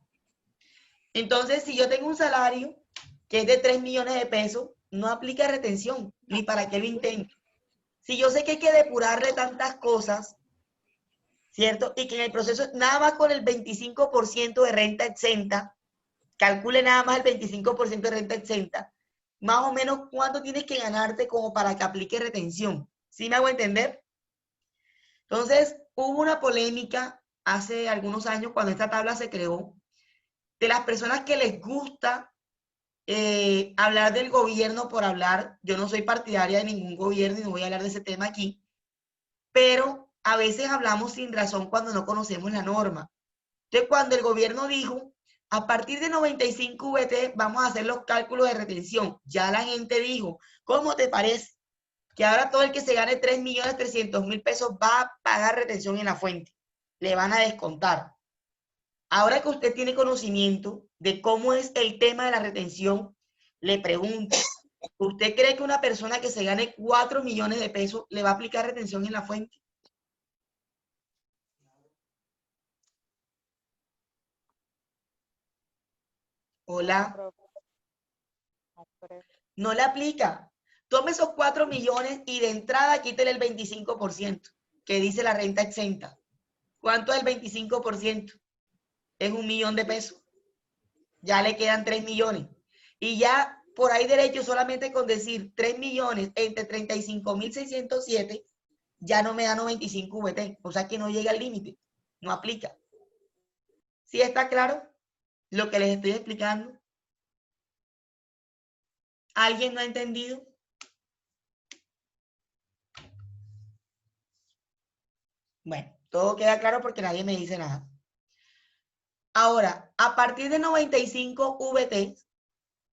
S1: Entonces, si yo tengo un salario que es de 3 millones de pesos, no aplica retención, ni para qué lo intento. Si yo sé que hay que depurarle tantas cosas, ¿cierto? Y que en el proceso, nada más con el 25% de renta exenta, calcule nada más el 25% de renta exenta, más o menos cuánto tienes que ganarte como para que aplique retención. ¿Sí me hago entender? Entonces, hubo una polémica hace algunos años cuando esta tabla se creó, de las personas que les gusta hablar del gobierno por hablar. Yo no soy partidaria de ningún gobierno y no voy a hablar de ese tema aquí, pero a veces hablamos sin razón cuando no conocemos la norma. Entonces, cuando el gobierno dijo, a partir de 95 VT vamos a hacer los cálculos de retención, ya la gente dijo, ¿cómo te parece? Que ahora todo el que se gane 3.300.000 pesos va a pagar retención en la fuente. Le van a descontar. Ahora que usted tiene conocimiento de cómo es el tema de la retención, le pregunto, ¿usted cree que una persona que se gane 4 millones de pesos le va a aplicar retención en la fuente? Hola. No le aplica. Tome esos 4 millones y de entrada quítele el 25%, que dice la renta exenta. ¿Cuánto es el 25%? Es 1 millón de pesos. Ya le quedan 3 millones. Y ya por ahí derecho, solamente con decir 3 millones entre 35.607, ya no me da 95 VT. O sea que no llega al límite. No aplica. ¿Sí está claro lo que les estoy explicando? ¿Alguien no ha entendido? Bueno, todo queda claro porque nadie me dice nada. Ahora, a partir de 95 VT,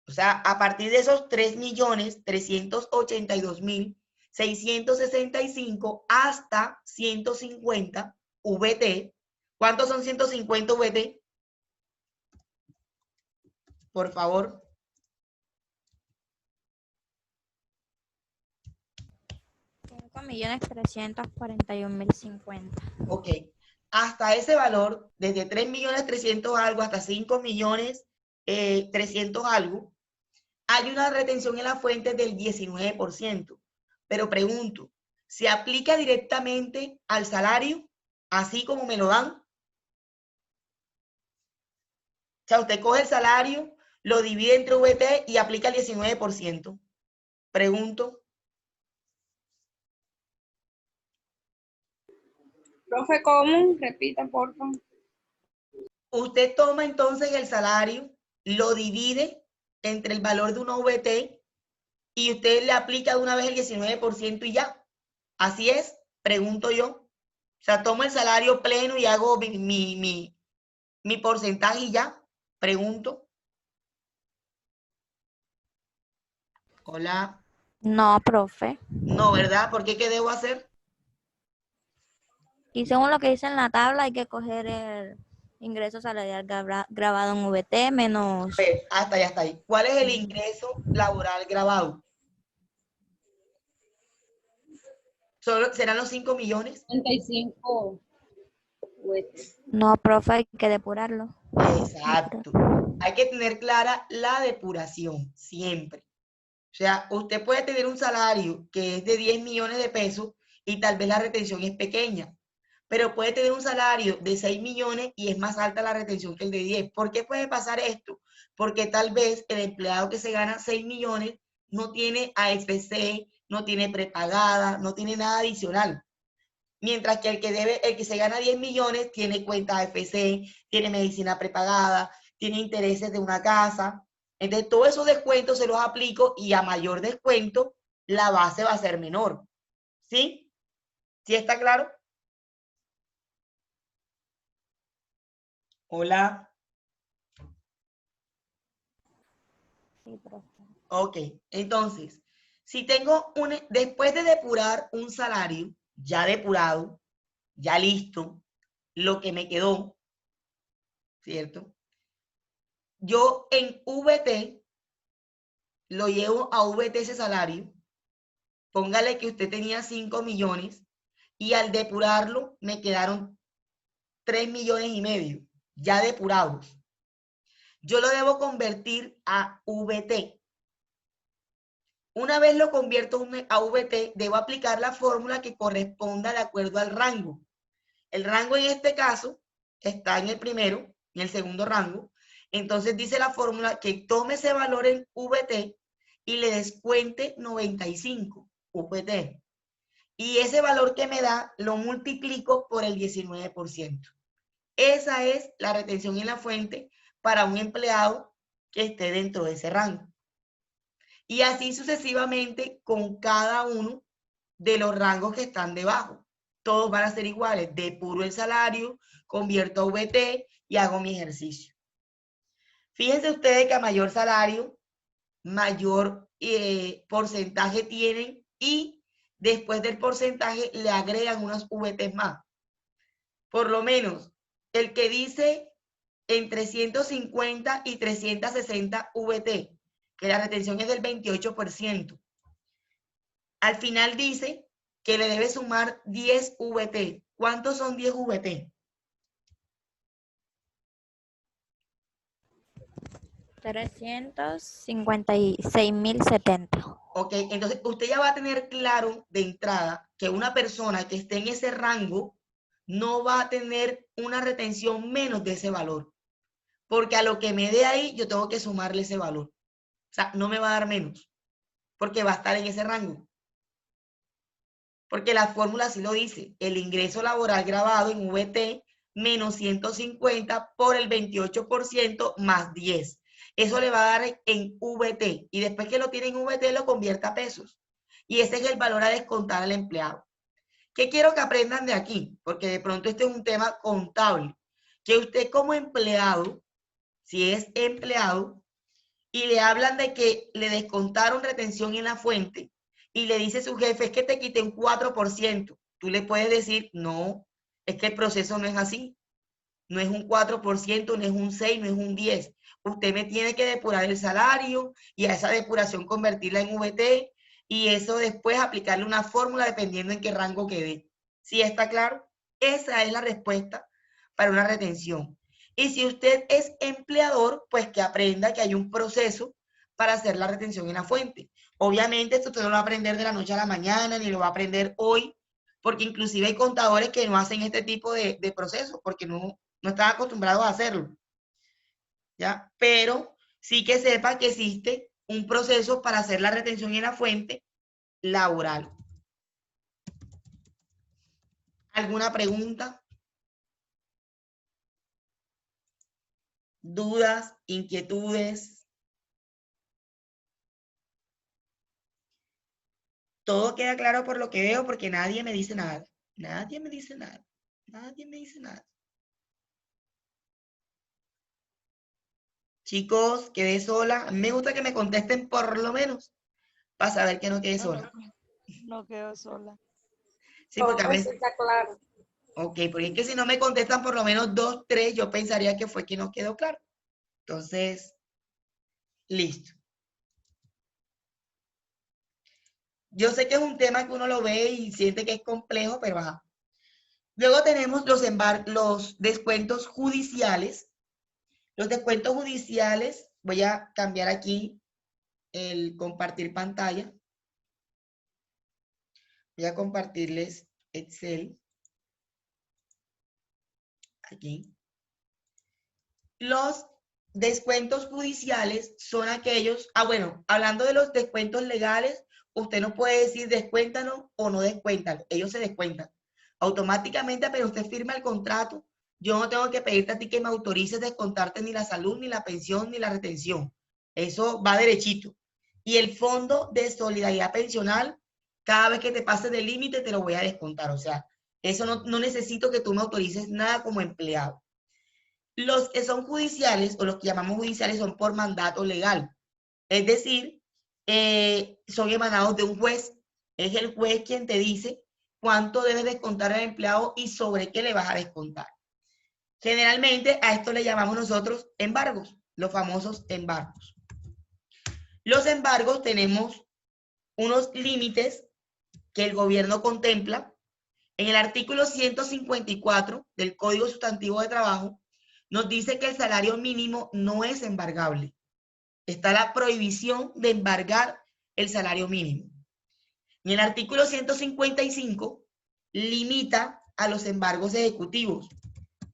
S1: o sea, a partir de esos 3.382.665 hasta 150 VT, ¿cuántos son 150 VT? Por favor.
S8: $5.341.050.
S1: Ok. Hasta ese valor, desde 3.300.000 algo hasta 5.300.000 algo, hay una retención en la fuente del 19%. Pero pregunto, ¿se aplica directamente al salario, así como me lo dan? O sea, usted coge el salario, lo divide entre VT y aplica el 19%. Pregunto.
S6: Profe, ¿cómo? Repita, por favor.
S1: Usted toma entonces el salario, lo divide entre el valor de una VT y usted le aplica de una vez el 19% y ya. Así es, pregunto yo. O sea, tomo el salario pleno y hago mi porcentaje y ya. Pregunto. Hola.
S8: No, profe.
S1: No, ¿verdad? ¿Por qué? ¿Qué debo hacer?
S8: Y según lo que dice en la tabla, hay que coger el ingreso salarial grabado en VT menos...
S1: Hasta ya está ahí. ¿Cuál es el ingreso laboral grabado? ¿Serán los 5 millones?
S6: 35.
S8: No, profe, hay que depurarlo.
S1: Exacto. Hay que tener clara la depuración, siempre. O sea, usted puede tener un salario que es de 10 millones de pesos y tal vez la retención es pequeña, pero puede tener un salario de 6 millones y es más alta la retención que el de 10. ¿Por qué puede pasar esto? Porque tal vez el empleado que se gana 6 millones no tiene AFC, no tiene prepagada, no tiene nada adicional. Mientras que el que se gana 10 millones tiene cuenta AFC, tiene medicina prepagada, tiene intereses de una casa. Entonces, todos esos descuentos se los aplico y a mayor descuento, la base va a ser menor. ¿Sí? ¿Sí está claro? Hola.
S8: Sí, profe.
S1: Ok, entonces, si tengo después de depurar un salario, ya depurado, ya listo, lo que me quedó, ¿cierto? Yo en VT lo llevo a VT ese salario, póngale que usted tenía 5 millones y al depurarlo me quedaron 3 millones y medio, ya depurados. Yo lo debo convertir a VT. Una vez lo convierto a VT, debo aplicar la fórmula que corresponda de acuerdo al rango. El rango en este caso está en el primero, en el segundo rango. Entonces dice la fórmula que tome ese valor en VT y le descuente 95 VT. Y ese valor que me da lo multiplico por el 19%. Esa es la retención en la fuente para un empleado que esté dentro de ese rango. Y así sucesivamente con cada uno de los rangos que están debajo. Todos van a ser iguales. Depuro el salario, convierto a VT y hago mi ejercicio. Fíjense ustedes que a mayor salario, mayor porcentaje tienen y después del porcentaje le agregan unos VT más. Por lo menos, el que dice entre 150 y 360 VT, que la retención es del 28%. Al final dice que le debe sumar 10 VT. ¿Cuántos son 10 VT?
S8: 356.070.
S1: Ok, entonces usted ya va a tener claro de entrada que una persona que esté en ese rango no va a tener una retención menos de ese valor. Porque a lo que me dé ahí, yo tengo que sumarle ese valor. O sea, no me va a dar menos, porque va a estar en ese rango. Porque la fórmula sí lo dice, el ingreso laboral grabado en VT menos 150 por el 28% más 10. Eso le va a dar en VT, y después que lo tiene en VT lo convierte a pesos. Y ese es el valor a descontar al empleado. ¿Qué quiero que aprendan de aquí? Porque de pronto este es un tema contable. Que usted como empleado, si es empleado, y le hablan de que le descontaron retención en la fuente, y le dice su jefe, es que te quité un 4%. Tú le puedes decir, no, es que el proceso no es así. No es un 4%, no es un 6, no es un 10. Usted me tiene que depurar el salario y a esa depuración convertirla en VT y eso después aplicarle una fórmula dependiendo en qué rango quede. ¿Sí está claro? Esa es la respuesta para una retención. Y si usted es empleador, pues que aprenda que hay un proceso para hacer la retención en la fuente. Obviamente esto usted no lo va a aprender de la noche a la mañana, ni lo va a aprender hoy, porque inclusive hay contadores que no hacen este tipo de procesos, porque no están acostumbrados a hacerlo. ¿Ya? Pero sí que sepa que existe un proceso para hacer la retención en la fuente laboral. ¿Alguna pregunta? ¿Dudas? ¿Inquietudes? Todo queda claro por lo que veo, porque nadie me dice nada. Nadie me dice nada. Nadie me dice nada. Chicos, quedé sola. Me gusta que me contesten por lo menos para saber que no quedé sola.
S14: No quedó sola.
S1: Sí, porque a
S15: Todo
S1: veces...
S15: está claro.
S1: Ok, porque es que si no me contestan por lo menos 2, 3, yo pensaría que fue que no quedó claro. Entonces, listo. Yo sé que es un tema que uno lo ve y siente que es complejo, pero ajá. Luego tenemos los descuentos judiciales. Los descuentos judiciales, voy a cambiar aquí el compartir pantalla. Voy a compartirles Excel. Aquí. Los descuentos judiciales son aquellos, bueno, hablando de los descuentos legales, usted no puede decir descuéntalo o no descuéntalo, ellos se descuentan. Automáticamente, pero usted firma el contrato, yo no tengo que pedirte a ti que me autorices descontarte ni la salud, ni la pensión, ni la retención. Eso va derechito. Y el fondo de solidaridad pensional, cada vez que te pases del límite, te lo voy a descontar. O sea, eso no necesito que tú me autorices nada como empleado. Los que son judiciales, o los que llamamos judiciales, son por mandato legal. Es decir, son emanados de un juez. Es el juez quien te dice cuánto debes descontar al empleado y sobre qué le vas a descontar. Generalmente a esto le llamamos nosotros embargos, los famosos embargos. Los embargos tenemos unos límites que el gobierno contempla. En el artículo 154 del Código Sustantivo de Trabajo nos dice que el salario mínimo no es embargable. Está la prohibición de embargar el salario mínimo. En el artículo 155 limita a los embargos ejecutivos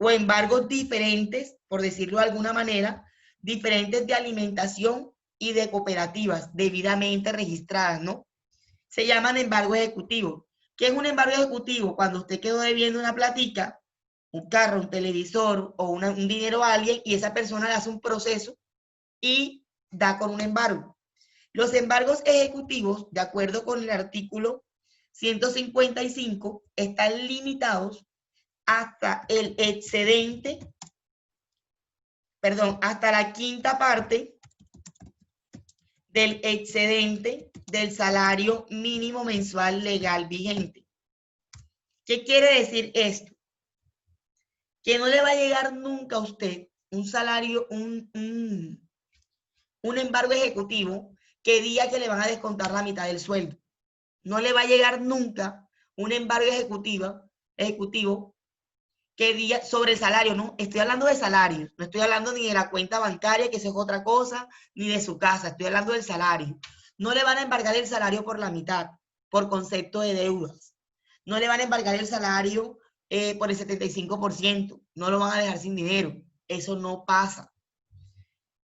S1: o embargos diferentes, por decirlo de alguna manera, diferentes de alimentación y de cooperativas debidamente registradas, ¿no? Se llaman embargo ejecutivo. ¿Qué es un embargo ejecutivo? Cuando usted quedó debiendo una platica, un carro, un televisor o un dinero a alguien y esa persona le hace un proceso y da con un embargo. Los embargos ejecutivos, de acuerdo con el artículo 155, están limitados hasta el excedente, hasta la quinta parte del excedente del salario mínimo mensual legal vigente. ¿Qué quiere decir esto? Que no le va a llegar nunca a usted un salario, un embargo ejecutivo que diga que le van a descontar la mitad del sueldo. No le va a llegar nunca un embargo ejecutivo que diga sobre el salario, no, estoy hablando de salarios, no estoy hablando ni de la cuenta bancaria, que eso es otra cosa, ni de su casa, estoy hablando del salario. No le van a embargar el salario por la mitad, por concepto de deudas. No le van a embargar el salario por el 75%, no lo van a dejar sin dinero. Eso no pasa.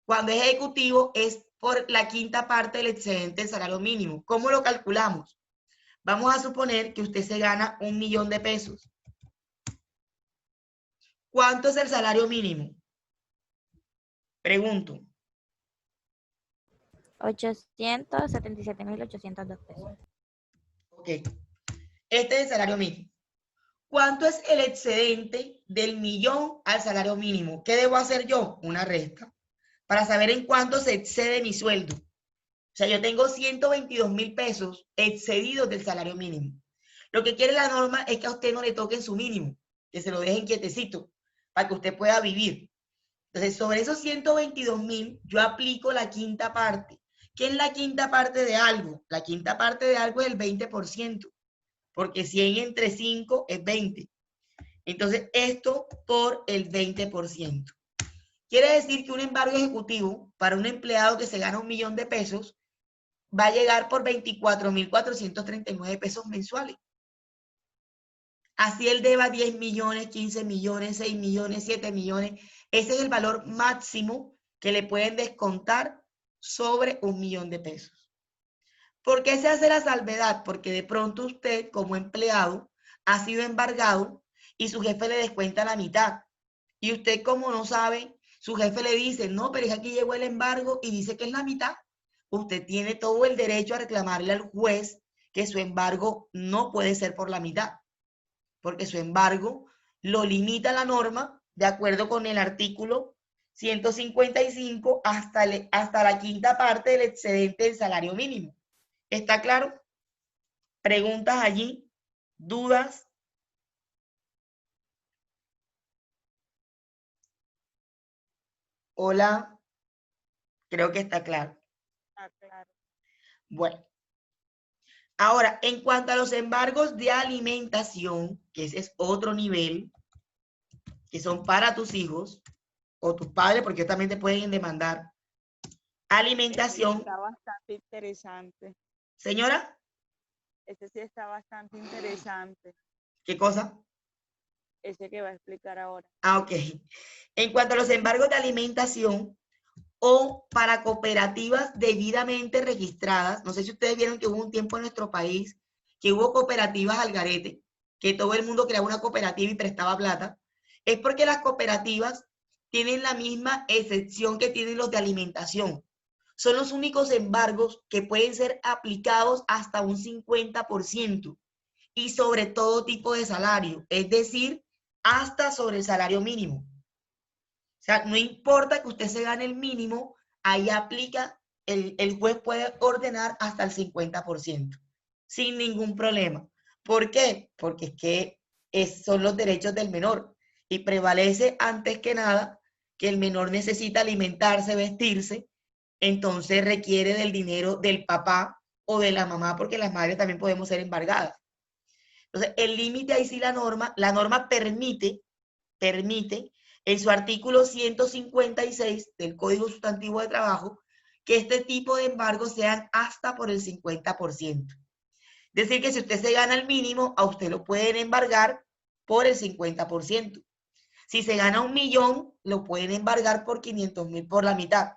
S1: Cuando es ejecutivo es por la quinta parte del excedente del salario mínimo. ¿Cómo lo calculamos? Vamos a suponer que usted se gana 1 millón de pesos. ¿Cuánto es el salario mínimo? Pregunto.
S8: 877.802 pesos.
S1: Ok. Este es el salario mínimo. ¿Cuánto es el excedente del millón al salario mínimo? ¿Qué debo hacer yo? Una resta para saber en cuánto se excede mi sueldo. O sea, yo tengo 122.000 pesos excedidos del salario mínimo. Lo que quiere la norma es que a usted no le toquen su mínimo, que se lo dejen quietecito, para que usted pueda vivir. Entonces, sobre esos 122.000, yo aplico la quinta parte. ¿Qué es la quinta parte de algo? La quinta parte de algo es el 20%, porque 100 entre 5 es 20. Entonces, esto por el 20%. Quiere decir que un embargo ejecutivo para un empleado que se gana 1 millón de pesos va a llegar por 24.439 pesos mensuales. Así él deba 10 millones, 15 millones, 6 millones, 7 millones. Ese es el valor máximo que le pueden descontar sobre 1 millón de pesos. ¿Por qué se hace la salvedad? Porque de pronto usted, como empleado, ha sido embargado y su jefe le descuenta la mitad. Y usted, como no sabe, su jefe le dice, no, pero es que aquí llegó el embargo y dice que es la mitad. Usted tiene todo el derecho a reclamarle al juez que su embargo no puede ser por la mitad, porque su embargo lo limita la norma de acuerdo con el artículo 155 hasta la quinta parte del excedente del salario mínimo. ¿Está claro? ¿Preguntas allí? ¿Dudas? Hola. Creo que está claro.
S3: Está claro.
S1: Bueno. Ahora, en cuanto a los embargos de alimentación, que ese es otro nivel, que son para tus hijos o tus padres, porque también te pueden demandar. Alimentación.
S3: Está bastante interesante.
S1: Señora.
S3: Ese sí está bastante interesante.
S1: ¿Qué cosa?
S3: Ese que va a explicar ahora.
S1: Ah, ok. En cuanto a los embargos de alimentación o para cooperativas debidamente registradas, no sé si ustedes vieron que hubo un tiempo en nuestro país que hubo cooperativas al garete, que todo el mundo creaba una cooperativa y prestaba plata, es porque las cooperativas tienen la misma excepción que tienen los de alimentación. Son los únicos embargos que pueden ser aplicados hasta un 50% y sobre todo tipo de salario, es decir, hasta sobre el salario mínimo. O sea, no importa que usted se gane el mínimo, ahí aplica, el juez puede ordenar hasta el 50%, sin ningún problema. ¿Por qué? Porque es que son los derechos del menor y prevalece antes que nada que el menor necesita alimentarse, vestirse, entonces requiere del dinero del papá o de la mamá, porque las madres también podemos ser embargadas. Entonces, el límite ahí sí la norma permite en su artículo 156 del Código Sustantivo de Trabajo que este tipo de embargos sean hasta por el 50%. Es decir, que si usted se gana el mínimo, a usted lo pueden embargar por el 50%. Si se gana 1 millón, lo pueden embargar por 500.000 por la mitad,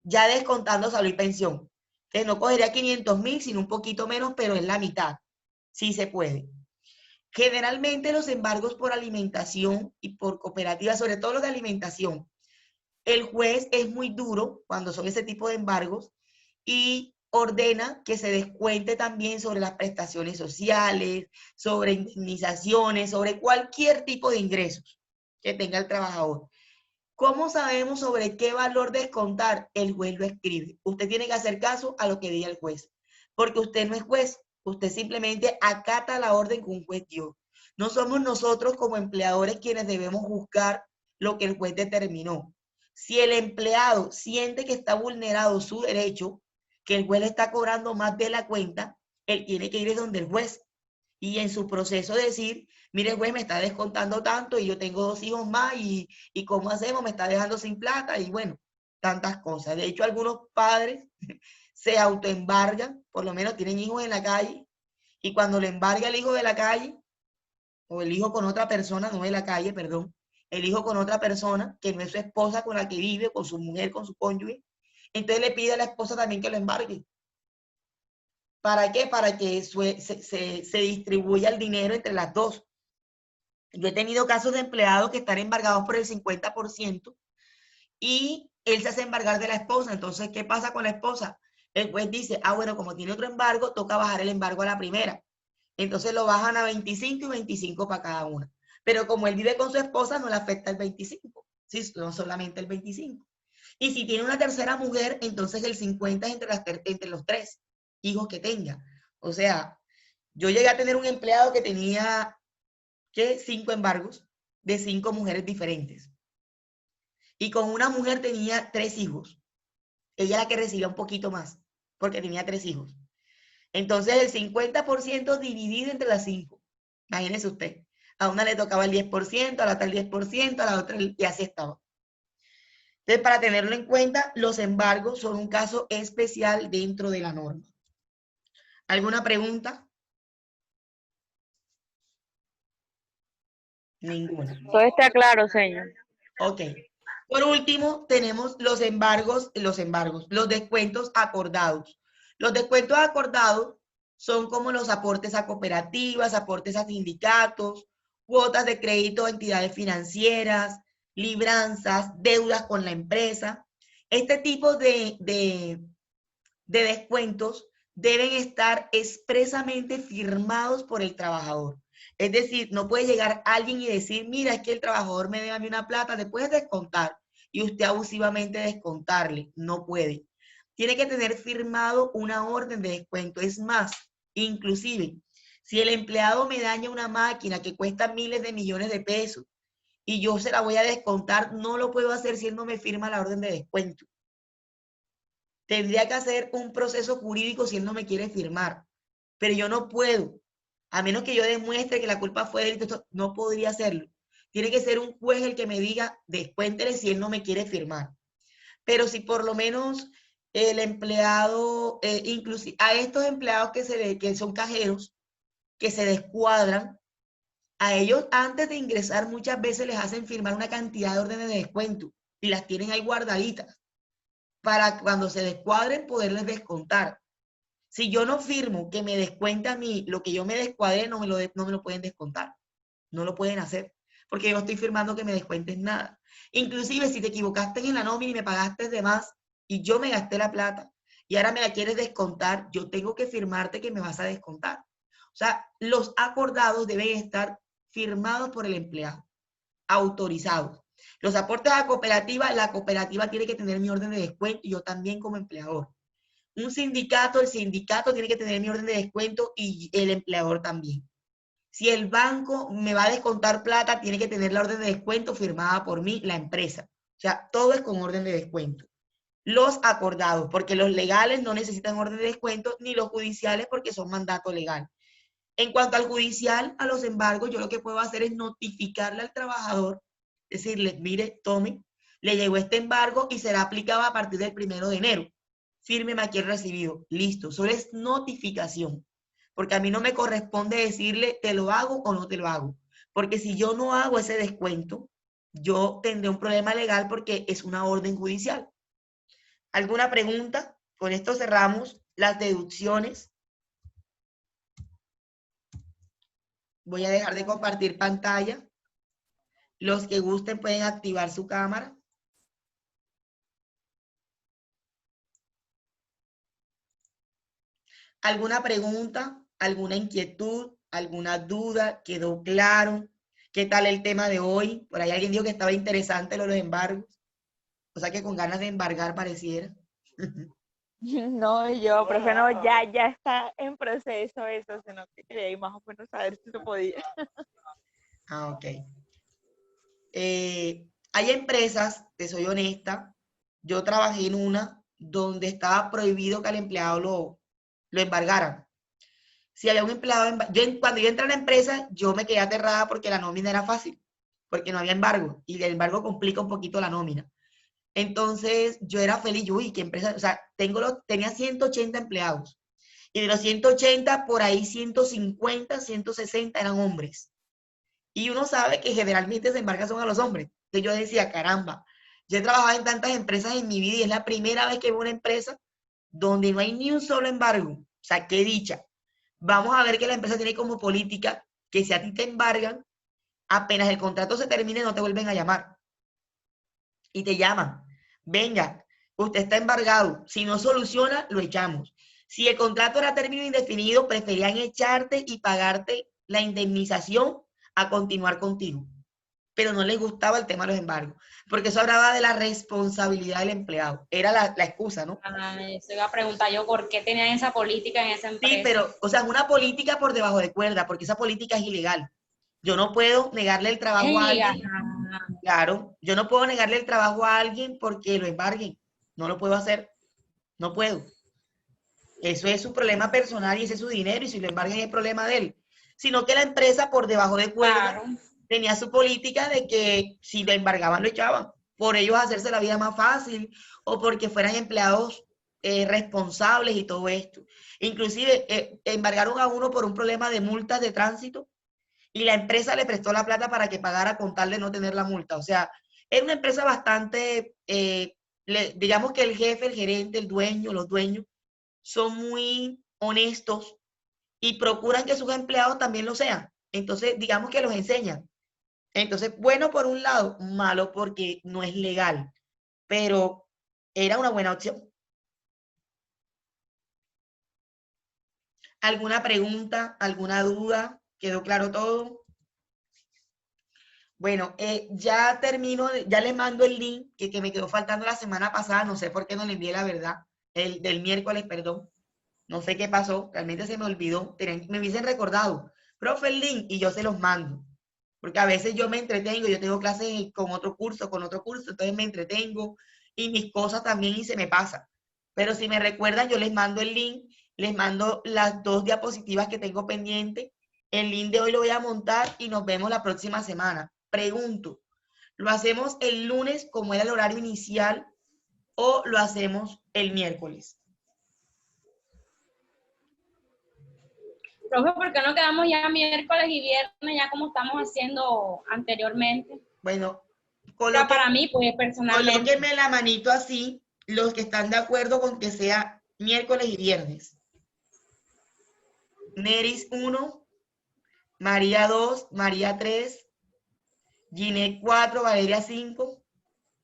S1: ya descontando salud y pensión. Entonces no cogería 500.000, sino un poquito menos, pero es la mitad. Sí se puede. Generalmente los embargos por alimentación y por cooperativas, sobre todo los de alimentación, el juez es muy duro cuando son ese tipo de embargos y ordena que se descuente también sobre las prestaciones sociales, sobre indemnizaciones, sobre cualquier tipo de ingresos que tenga el trabajador. ¿Cómo sabemos sobre qué valor descontar? El juez lo escribe. Usted tiene que hacer caso a lo que diga el juez, porque usted no es juez. Usted simplemente acata la orden que un juez dio. No somos nosotros como empleadores quienes debemos juzgar lo que el juez determinó. Si el empleado siente que está vulnerado su derecho, que el juez le está cobrando más de la cuenta, él tiene que ir donde el juez y en su proceso decir, mire, el juez me está descontando tanto y yo tengo 2 hijos más y ¿cómo hacemos? Me está dejando sin plata y bueno, tantas cosas. De hecho, algunos padres se autoembargan, por lo menos tienen hijos en la calle, y cuando le embarga el hijo de la calle, o el hijo con otra persona, no de la calle, perdón, el hijo con otra persona, que no es su esposa con la que vive, con su mujer, con su cónyuge, entonces le pide a la esposa también que lo embargue. ¿Para qué? Para que se distribuya el dinero entre las dos. Yo he tenido casos de empleados que están embargados por el 50% y él se hace embargar de la esposa. Entonces, ¿qué pasa con la esposa? El juez dice, bueno, como tiene otro embargo, toca bajar el embargo a la primera. Entonces lo bajan a 25 y 25 para cada una. Pero como él vive con su esposa, no le afecta el 25, ¿sí? No solamente el 25. Y si tiene una tercera mujer, entonces el 50 es entre los 3 hijos que tenga. O sea, yo llegué a tener un empleado que tenía, 5 embargos de 5 mujeres diferentes. Y con una mujer tenía 3 hijos. Ella la que recibía un poquito más, porque tenía 3 hijos. Entonces el 50% dividido entre las 5. Imagínese usted. A una le tocaba el 10%, a la otra el 10%, a la otra y así estaba. Entonces, para tenerlo en cuenta, los embargos son un caso especial dentro de la norma. ¿Alguna pregunta? Ninguna.
S3: Todo está claro, señor.
S1: Ok. Por último, tenemos los descuentos acordados. Los descuentos acordados son como los aportes a cooperativas, aportes a sindicatos, cuotas de crédito a entidades financieras, libranzas, deudas con la empresa. Este tipo de descuentos deben estar expresamente firmados por el trabajador. Es decir, no puede llegar alguien y decir, mira, es que el trabajador me debe a mí una plata, después de descontar, y usted abusivamente descontarle. No puede. Tiene que tener firmado una orden de descuento. Es más, inclusive, si el empleado me daña una máquina que cuesta miles de millones de pesos y yo se la voy a descontar, no lo puedo hacer si él no me firma la orden de descuento. Tendría que hacer un proceso jurídico si él no me quiere firmar, pero yo no puedo, a menos que yo demuestre que la culpa fue de él, no podría hacerlo. Tiene que ser un juez el que me diga, descuéntele si él no me quiere firmar. Pero si por lo menos el empleado, inclusive a estos empleados que son cajeros, que se descuadran, a ellos antes de ingresar muchas veces les hacen firmar una cantidad de órdenes de descuento y las tienen ahí guardaditas para cuando se descuadren poderles descontar. Si yo no firmo que me descuente a mí lo que yo me descuadré, no me lo pueden descontar. No lo pueden hacer, porque yo no estoy firmando que me descuentes nada. Inclusive si te equivocaste en la nómina y me pagaste de más y yo me gasté la plata y ahora me la quieres descontar, yo tengo que firmarte que me vas a descontar. O sea, los acordados deben estar firmados por el empleado, autorizados. Los aportes a la cooperativa tiene que tener mi orden de descuento y yo también como empleador. Un sindicato, el sindicato tiene que tener mi orden de descuento y el empleador también. Si el banco me va a descontar plata, tiene que tener la orden de descuento firmada por mí, la empresa. O sea, todo es con orden de descuento. Los acordados, porque los legales no necesitan orden de descuento, ni los judiciales porque son mandato legal. En cuanto al judicial, a los embargos, yo lo que puedo hacer es notificarle al trabajador, decirle, mire, tome, le llegó este embargo y será aplicado a partir del 1 de enero. Fírmeme aquí el recibido. Listo, solo es notificación. Porque a mí no me corresponde decirle, te lo hago o no te lo hago. Porque si yo no hago ese descuento, yo tendré un problema legal porque es una orden judicial. ¿Alguna pregunta? Con esto cerramos las deducciones. Voy a dejar de compartir pantalla. Los que gusten pueden activar su cámara. ¿Alguna pregunta? ¿Alguna inquietud? ¿Alguna duda? ¿Quedó claro? ¿Qué tal el tema de hoy? Por ahí alguien dijo que estaba interesante lo de los embargos. O sea que con ganas de embargar pareciera.
S3: No, yo, profe, no, ya está en proceso eso, sino que quería ir más o menos a ver si se podía.
S1: Ah, ok. Hay empresas, te soy honesta, yo trabajé en una donde estaba prohibido que al empleado lo embargaran. Si había un empleado, cuando yo entré a la empresa, yo me quedé aterrada porque la nómina era fácil, porque no había embargo, y el embargo complica un poquito la nómina. Entonces, yo era feliz, uy, qué empresa, o sea, tenía 180 empleados, y de los 180, por ahí 150, 160 eran hombres. Y uno sabe que generalmente se embargan son a los hombres. Entonces yo decía, caramba, yo he trabajado en tantas empresas en mi vida y es la primera vez que veo una empresa donde no hay ni un solo embargo. O sea, qué dicha. Vamos a ver que la empresa tiene como política que si a ti te embargan, apenas el contrato se termine, no te vuelven a llamar. Y te llaman. Venga, usted está embargado. Si no soluciona, lo echamos. Si el contrato era término indefinido, preferían echarte y pagarte la indemnización a continuar contigo. Pero no les gustaba el tema de los embargos, porque eso hablaba de la responsabilidad del empleado. Era la excusa, ¿no?
S6: Eso iba a preguntar yo, ¿por qué tenían esa política en esa empresa?
S1: Sí, pero, o sea, es una política por debajo de cuerda, porque esa política es ilegal. Yo no puedo negarle el trabajo a alguien. Claro, yo no puedo negarle el trabajo a alguien porque lo embarguen. No lo puedo hacer. No puedo. Eso es su problema personal y ese es su dinero, y si lo embargan es el problema de él. Sino que la empresa por debajo de cuerda tenía su política de que si lo embargaban lo echaban, por ellos hacerse la vida más fácil o porque fueran empleados responsables y todo esto. Inclusive embargaron a uno por un problema de multas de tránsito y la empresa le prestó la plata para que pagara con tal de no tener la multa. O sea, era una empresa bastante, digamos que el jefe, el gerente, el dueño, los dueños son muy honestos y procuran que sus empleados también lo sean. Entonces, digamos que los enseñan. Entonces, bueno por un lado, malo porque no es legal, pero era una buena opción. ¿Alguna pregunta? ¿Alguna duda? ¿Quedó claro todo? Bueno, ya termino, ya les mando el link que me quedó faltando la semana pasada, no sé por qué no le envié la verdad, del miércoles, perdón. No sé qué pasó, realmente se me olvidó, me hubiesen recordado, profe, el link, y yo se los mando. Porque a veces yo me entretengo, yo tengo clases con otro curso, entonces me entretengo y mis cosas también y se me pasa. Pero si me recuerdan, yo les mando el link, les mando las 2 diapositivas que tengo pendiente. El link de hoy lo voy a montar y nos vemos la próxima semana. Pregunto, ¿lo hacemos el lunes como era el horario inicial o lo hacemos el miércoles?
S6: Profe, ¿por qué no quedamos ya miércoles y viernes, ya como estamos haciendo anteriormente?
S1: Bueno,
S6: para mí, pues, personalmente.
S1: Colóquenme la manito así, los que están de acuerdo con que sea miércoles y viernes. Neris 1, María 2, María 3, Ginette 4, Valeria 5,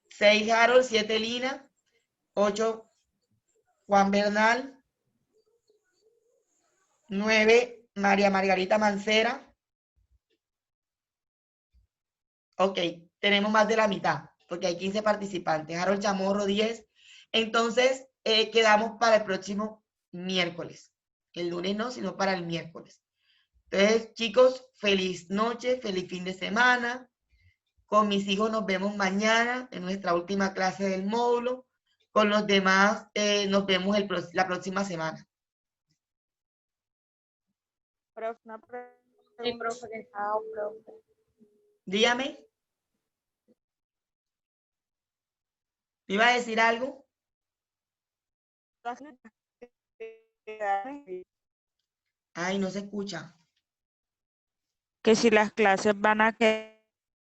S1: 6 Harold, 7 Lina, 8 Juan Bernal, 9 María Margarita Mancera. Ok, tenemos más de la mitad, porque hay 15 participantes. Harold Chamorro, 10. Entonces, quedamos para el próximo miércoles. El lunes no, sino para el miércoles. Entonces, chicos, feliz noche, feliz fin de semana. Con mis hijos nos vemos mañana en nuestra última clase del módulo. Con los demás nos vemos la próxima semana.
S3: Profe, una pregunta.
S9: profe.
S1: Dígame. ¿Me iba a decir algo?
S14: Que si las clases van a quedar